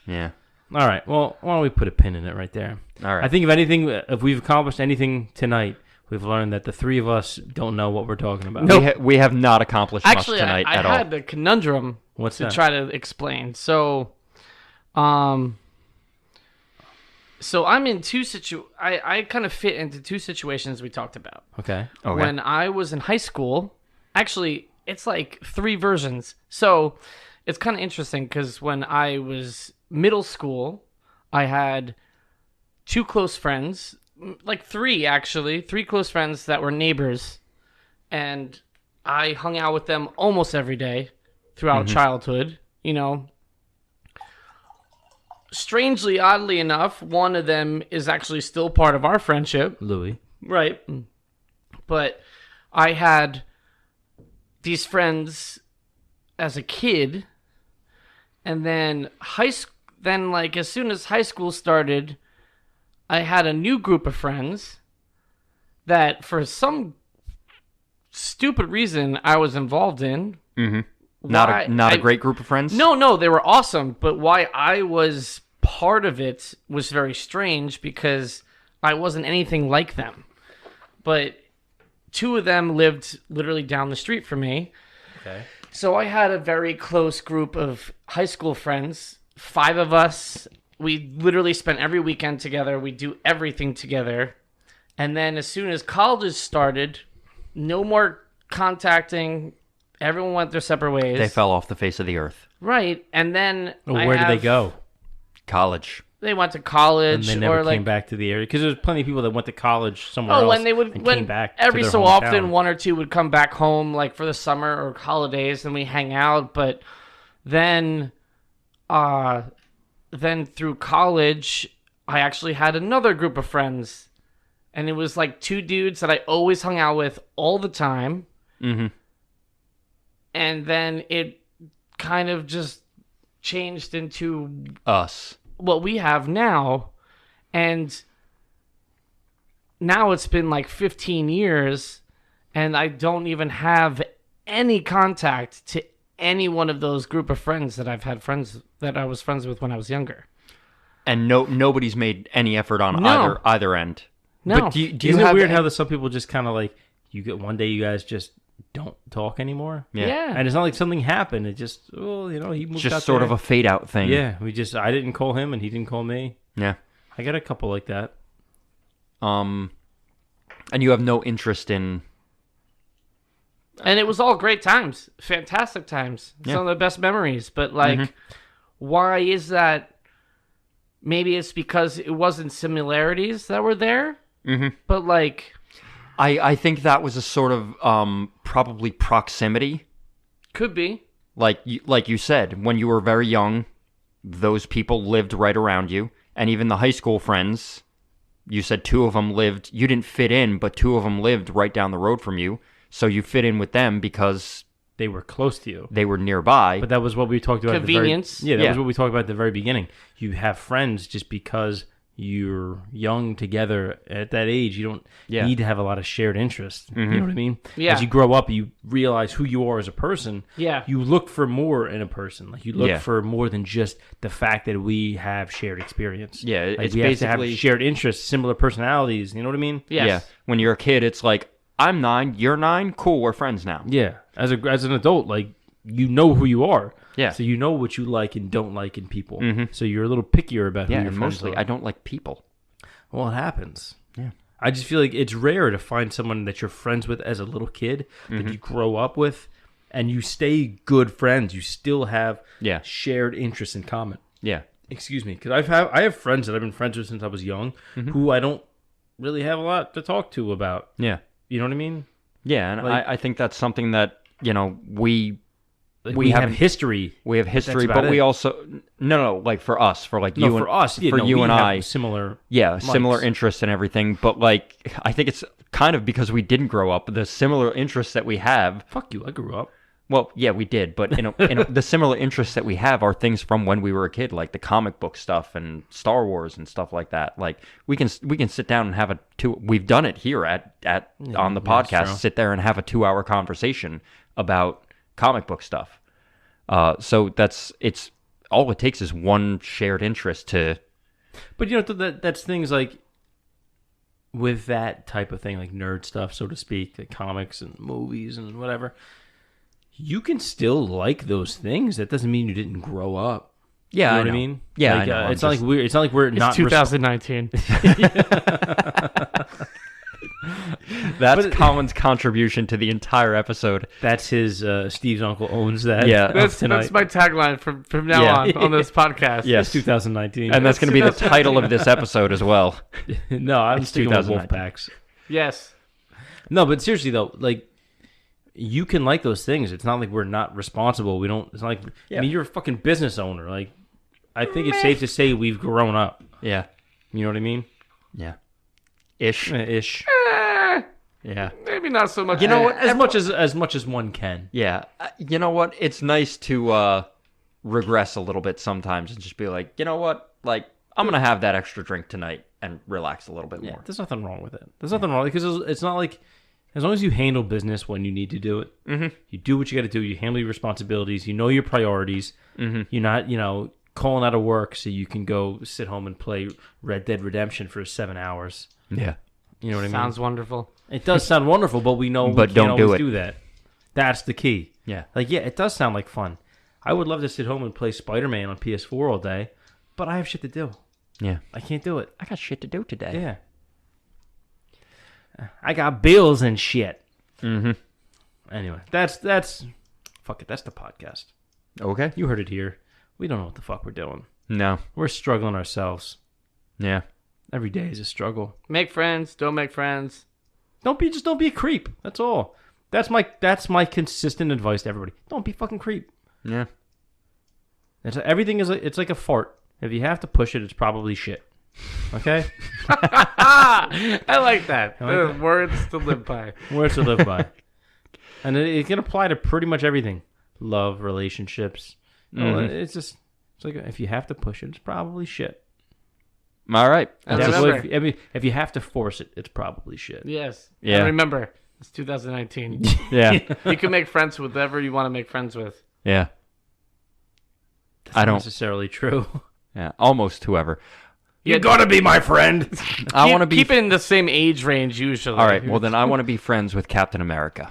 Speaker 7: Yeah.
Speaker 5: All right. Well, why don't we put a pin in it right there?
Speaker 7: All right.
Speaker 5: I think if anything, if we've accomplished anything tonight, we've learned that the 3 of us don't know what we're talking about.
Speaker 7: We have not accomplished
Speaker 6: Actually,
Speaker 7: much tonight
Speaker 6: I
Speaker 7: at all.
Speaker 6: had a conundrum
Speaker 5: What's
Speaker 6: to
Speaker 5: that?
Speaker 6: try to explain. So, so I'm in I kind of fit into 2 situations we talked about.
Speaker 5: Okay.
Speaker 6: When I was in high school, actually, it's like 3 versions. So it's kind of interesting because when I was middle school, I had 2 close friends, like 3 actually, 3 close friends that were neighbors, and I hung out with them almost every day throughout childhood, Strangely, oddly enough, one of them is actually still part of our friendship.
Speaker 5: Louis.
Speaker 6: Right. But I had these friends as a kid, and then like as soon as high school started, I had a new group of friends that for some stupid reason I was involved in.
Speaker 7: Mm-hmm. Not a great group of friends?
Speaker 6: No, they were awesome. But why I was part of it was very strange because I wasn't anything like them. But 2 of them lived literally down the street from me.
Speaker 5: Okay.
Speaker 6: So I had a very close group of high school friends, 5 of us. We literally spent every weekend together. We do everything together. And then as soon as college started, no more contacting. Everyone went their separate ways.
Speaker 7: They fell off the face of the earth.
Speaker 6: Right. And then
Speaker 5: Where did they go?
Speaker 7: College.
Speaker 6: They went to college.
Speaker 5: And they never
Speaker 6: or
Speaker 5: came back to the area? Because there's plenty of people that went to college somewhere else
Speaker 6: when they would,
Speaker 5: and
Speaker 6: when
Speaker 5: came back
Speaker 6: every
Speaker 5: to their
Speaker 6: so
Speaker 5: hometown.
Speaker 6: often, 1 or 2 would come back home, like for the summer or holidays, and we hang out. But then through college, I actually had another group of friends, and it was like 2 dudes that I always hung out with all the time.
Speaker 7: Mm-hmm.
Speaker 6: And then it kind of just changed into
Speaker 7: Us.
Speaker 6: what we have now. And now it's been like 15 years, and I don't even have any contact to any one of those group of friends that I was friends with when I was younger.
Speaker 7: And nobody's made any effort on
Speaker 6: No.
Speaker 7: either end.
Speaker 6: No.
Speaker 7: But do you
Speaker 5: Isn't it
Speaker 7: have
Speaker 5: weird how some people just kind of like, you get one day you guys just don't talk anymore?
Speaker 6: Yeah.
Speaker 5: And it's not like something happened. It just, he moved
Speaker 7: just
Speaker 5: out
Speaker 7: sort
Speaker 5: there.
Speaker 7: of a fade out thing?
Speaker 5: Yeah, I didn't call him and he didn't call me.
Speaker 7: Yeah.
Speaker 5: I got a couple like that.
Speaker 7: And you have no interest in...
Speaker 6: And it was all great times. Fantastic times.
Speaker 7: Yeah.
Speaker 6: Some of the best memories. But, like, why is that? Maybe it's because it wasn't similarities that were there.
Speaker 7: Mm-hmm.
Speaker 6: But, like...
Speaker 7: I think that was a sort of probably proximity.
Speaker 6: Could be.
Speaker 7: Like you said, when you were very young, those people lived right around you. And even the high school friends, you said 2 of them lived... You didn't fit in, but 2 of them lived right down the road from you. So you fit in with them because...
Speaker 5: They were close to you.
Speaker 7: They were nearby.
Speaker 5: But that was what we talked about.
Speaker 6: Convenience.
Speaker 5: That was what we talked about at the very beginning. You have friends just because you're young together at that age. You don't need to have a lot of shared interests. You know what I mean?
Speaker 6: Yeah.
Speaker 5: As you grow up, you realize who you are as a person.
Speaker 6: Yeah.
Speaker 5: You look for more in a person. Like you look for more than just the fact that we have shared experience.
Speaker 7: Yeah,
Speaker 5: like
Speaker 7: it's
Speaker 5: we have
Speaker 7: basically...
Speaker 5: to have shared interests, similar personalities. You know what I mean?
Speaker 6: Yes.
Speaker 7: Yeah. When you're a kid, it's like, I'm 9, you're 9, cool, we're friends now.
Speaker 5: Yeah. As an adult, like you know who you are.
Speaker 7: Yeah.
Speaker 5: So you know what you like and don't like in people. So you're a little pickier about who
Speaker 7: Yeah,
Speaker 5: your
Speaker 7: and
Speaker 5: friends
Speaker 7: mostly
Speaker 5: are.
Speaker 7: I don't like people.
Speaker 5: Well, it happens.
Speaker 7: Yeah.
Speaker 5: I just feel like it's rare to find someone that you're friends with as a little kid that you grow up with and you stay good friends. You still have shared interests in common.
Speaker 7: Yeah.
Speaker 5: Excuse me. Because I have friends that I've been friends with since I was young who I don't really have a lot to talk to about.
Speaker 7: Yeah.
Speaker 5: You know what I mean?
Speaker 7: Yeah, and
Speaker 5: Like-
Speaker 7: I think that's something that, we
Speaker 5: We have history.
Speaker 7: We have history,
Speaker 5: That's about
Speaker 7: but we
Speaker 5: it.
Speaker 7: also... No, like for us, for like you and...
Speaker 5: for us,
Speaker 7: for you
Speaker 5: we
Speaker 7: and
Speaker 5: have
Speaker 7: I.
Speaker 5: similar.
Speaker 7: Yeah, similar
Speaker 5: likes.
Speaker 7: interests and everything, but like, I think it's kind of because we didn't grow up. The similar interests that we have...
Speaker 5: Fuck you, I grew up.
Speaker 7: Well, yeah, we did, but the similar interests that we have are things from when we were a kid, like the comic book stuff and Star Wars and stuff like that. Like we can sit down and have we've done it here on the podcast.
Speaker 5: true.
Speaker 7: Sit there and have a 2-hour conversation about comic book stuff. So it's all it takes is one shared interest to.
Speaker 5: But that's things like with that type of thing, like nerd stuff, so to speak, like comics and movies and whatever. You can still like those things. That doesn't mean you didn't grow up.
Speaker 7: Yeah,
Speaker 5: You know
Speaker 7: I
Speaker 5: what I
Speaker 7: know.
Speaker 5: mean?
Speaker 7: Yeah,
Speaker 5: like,
Speaker 7: I know.
Speaker 5: It's not like we're
Speaker 6: It's
Speaker 5: not
Speaker 6: 2019.
Speaker 7: That's Colin's contribution to the entire episode.
Speaker 5: That's his. Steve's uncle owns that.
Speaker 7: Yeah.
Speaker 6: That's
Speaker 5: tonight.
Speaker 6: my tagline from now
Speaker 7: Yeah.
Speaker 6: on this podcast.
Speaker 7: Yes.
Speaker 5: It's 2019.
Speaker 7: And that's going to be the title of this episode as well.
Speaker 5: No, I'm
Speaker 7: It's
Speaker 5: sticking with
Speaker 7: 2019.
Speaker 5: WOLFPACKS.
Speaker 6: Yes.
Speaker 5: No, but seriously though, like you can like those things. It's not like we're not responsible. We don't. It's not like I mean, you're a fucking business owner. Like I think it's safe to say we've grown up.
Speaker 7: Yeah.
Speaker 5: You know what I mean?
Speaker 7: Yeah. Ish.
Speaker 5: Ish.
Speaker 7: Yeah.
Speaker 6: Maybe not so much.
Speaker 7: You know what?
Speaker 5: As much as one can.
Speaker 7: Yeah. You know what? It's nice to regress a little bit sometimes and just be like, you know what? Like, I'm going to have that extra drink tonight. and relax a little bit
Speaker 5: Yeah,
Speaker 7: more.
Speaker 5: there's nothing wrong with it. There's nothing wrong because it's not like as long as you handle business when you need to do it, you do what you got to do. You handle your responsibilities. You know your priorities. You're not, calling out of work so you can go sit home and play Red Dead Redemption for 7 hours.
Speaker 7: Yeah.
Speaker 5: You know what I mean?
Speaker 6: Sounds wonderful.
Speaker 5: It does sound wonderful, but we know
Speaker 7: But
Speaker 5: we
Speaker 7: don't
Speaker 5: can't
Speaker 7: do
Speaker 5: always
Speaker 7: it.
Speaker 5: do that. That's the key.
Speaker 7: Yeah.
Speaker 5: Like, yeah, it does sound like fun. I would love to sit home and play Spider-Man on PS4 all day, but I have shit to do.
Speaker 7: Yeah.
Speaker 5: I can't do it.
Speaker 7: I got shit to do today.
Speaker 5: Yeah. I got bills and shit. Anyway, that's fuck it. That's the podcast.
Speaker 7: Okay.
Speaker 5: You heard it here. We don't know what the fuck we're doing.
Speaker 7: No.
Speaker 5: We're struggling ourselves.
Speaker 7: Yeah.
Speaker 5: Every day is a struggle.
Speaker 6: Make friends. Don't make friends.
Speaker 5: Don't be a creep. That's all. That's my consistent advice to everybody. Don't be a fucking creep.
Speaker 7: Yeah.
Speaker 5: Everything is it's like a fart. If you have to push it, it's probably shit. Okay?
Speaker 6: I like that.
Speaker 5: I like that.
Speaker 6: Words to live by.
Speaker 5: Words to live by. And it can apply to pretty much everything. Love, relationships. It's like if you have to push it, it's probably shit.
Speaker 7: All right.
Speaker 6: And
Speaker 7: That's
Speaker 6: remember,
Speaker 5: If you have to force it, it's probably shit.
Speaker 6: yes.
Speaker 7: Yeah.
Speaker 6: And remember, it's 2019.
Speaker 7: yeah.
Speaker 6: You can make friends with whoever you want to make friends with.
Speaker 7: Yeah.
Speaker 5: That's
Speaker 7: I
Speaker 5: not
Speaker 7: don't.
Speaker 5: necessarily true.
Speaker 7: Yeah. Almost whoever.
Speaker 5: You're gonna be my friend.
Speaker 7: I want to be.
Speaker 6: Keep it in the same age range usually.
Speaker 7: All right. Well, then I want to be friends with Captain America.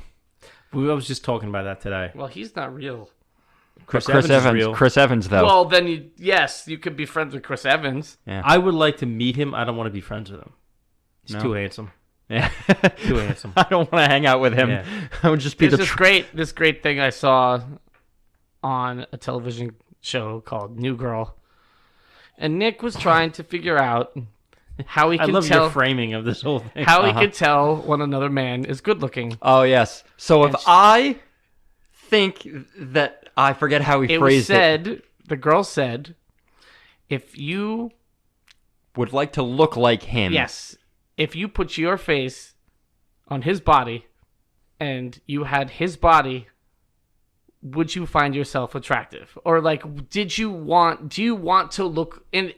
Speaker 5: I was just talking about that today.
Speaker 6: Well, he's not real.
Speaker 5: Chris
Speaker 7: Evans.
Speaker 5: is real.
Speaker 7: Chris Evans, though.
Speaker 6: Well, then you could be friends with Chris Evans.
Speaker 7: Yeah.
Speaker 5: I would like to meet him. I don't want to be friends with him. He's
Speaker 7: No.
Speaker 5: too handsome.
Speaker 7: Yeah.
Speaker 5: Too handsome.
Speaker 7: I don't want to hang out with him.
Speaker 5: Yeah.
Speaker 7: I would just be
Speaker 6: There's
Speaker 7: the.
Speaker 6: this great thing I saw on a television show called New Girl, and Nick was trying to figure out how he
Speaker 5: I
Speaker 6: can
Speaker 5: love
Speaker 6: tell
Speaker 5: your framing of this whole thing.
Speaker 6: how he could tell when another man is good looking.
Speaker 7: Oh yes. So if
Speaker 6: And
Speaker 7: I think that I forget how he
Speaker 6: It was
Speaker 7: phrased it,
Speaker 6: said, the girl said, if you
Speaker 7: would like to look like him.
Speaker 6: if you put your face on his body and you had his body, would you find yourself attractive? Or like, do you want to look in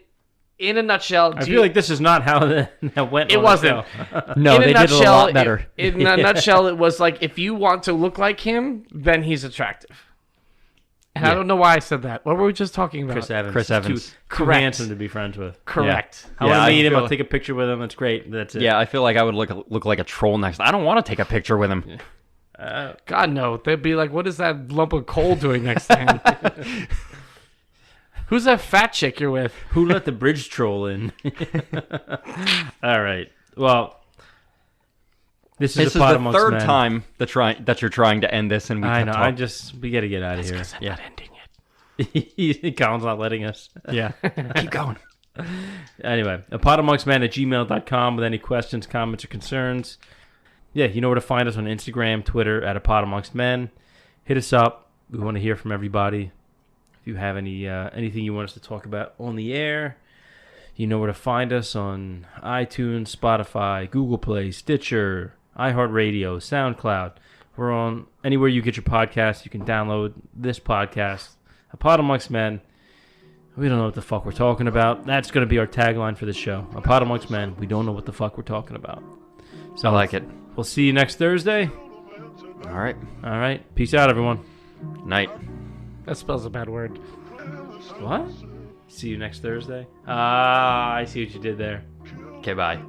Speaker 6: a nutshell?
Speaker 5: I feel like this is not how that went.
Speaker 6: It
Speaker 5: on
Speaker 6: wasn't.
Speaker 5: The show.
Speaker 7: No,
Speaker 6: in a
Speaker 7: they did it a
Speaker 6: nutshell,
Speaker 7: lot better.
Speaker 6: In a nutshell, it was like, if you want to look like him, then he's attractive. And I don't know why I said that. What were we just talking about?
Speaker 5: Chris Evans.
Speaker 7: Chris
Speaker 5: He's
Speaker 7: Evans.
Speaker 5: Too
Speaker 6: Correct.
Speaker 5: handsome to be friends with.
Speaker 6: Correct.
Speaker 5: I
Speaker 7: Yeah,
Speaker 5: want
Speaker 7: I
Speaker 5: to meet him.
Speaker 7: feel-
Speaker 5: I'll take a picture with him. That's great. That's it.
Speaker 7: Yeah, I feel like I would look like a troll next. I don't want to take a picture with him.
Speaker 6: God, no. They'd be like, what is that lump of coal doing next to him? Who's that fat chick you're with?
Speaker 5: Who let the bridge troll in? All right. Well, this
Speaker 7: This is
Speaker 5: a pod
Speaker 7: the
Speaker 5: amongst
Speaker 7: third
Speaker 5: men.
Speaker 7: time that you're trying to end this, and we
Speaker 5: I
Speaker 7: kept
Speaker 5: know.
Speaker 7: talking.
Speaker 5: We got to get out of here.
Speaker 6: I'm not ending it.
Speaker 5: Colin's not letting us.
Speaker 7: Yeah, keep going.
Speaker 5: Anyway, APodAmongstMen@gmail.com with any questions, comments, or concerns. Yeah, you know where to find us on Instagram, Twitter, @APodAmongstMen. Hit us up. We want to hear from everybody. If you have anything you want us to talk about on the air, you know where to find us on iTunes, Spotify, Google Play, Stitcher, iHeartRadio, SoundCloud. We're on anywhere you get your podcasts. You can download this podcast, A Pod Amongst Men. We don't know what the fuck we're talking about. That's going to be our tagline for the show. A Pod Amongst Men. We don't know what the fuck we're talking about. So
Speaker 7: I like it.
Speaker 5: We'll see you next Thursday.
Speaker 7: All right.
Speaker 5: All right. Peace out, everyone.
Speaker 7: Night.
Speaker 6: That spells a bad word.
Speaker 5: What? See you next Thursday? I see what you did there.
Speaker 7: Okay, bye.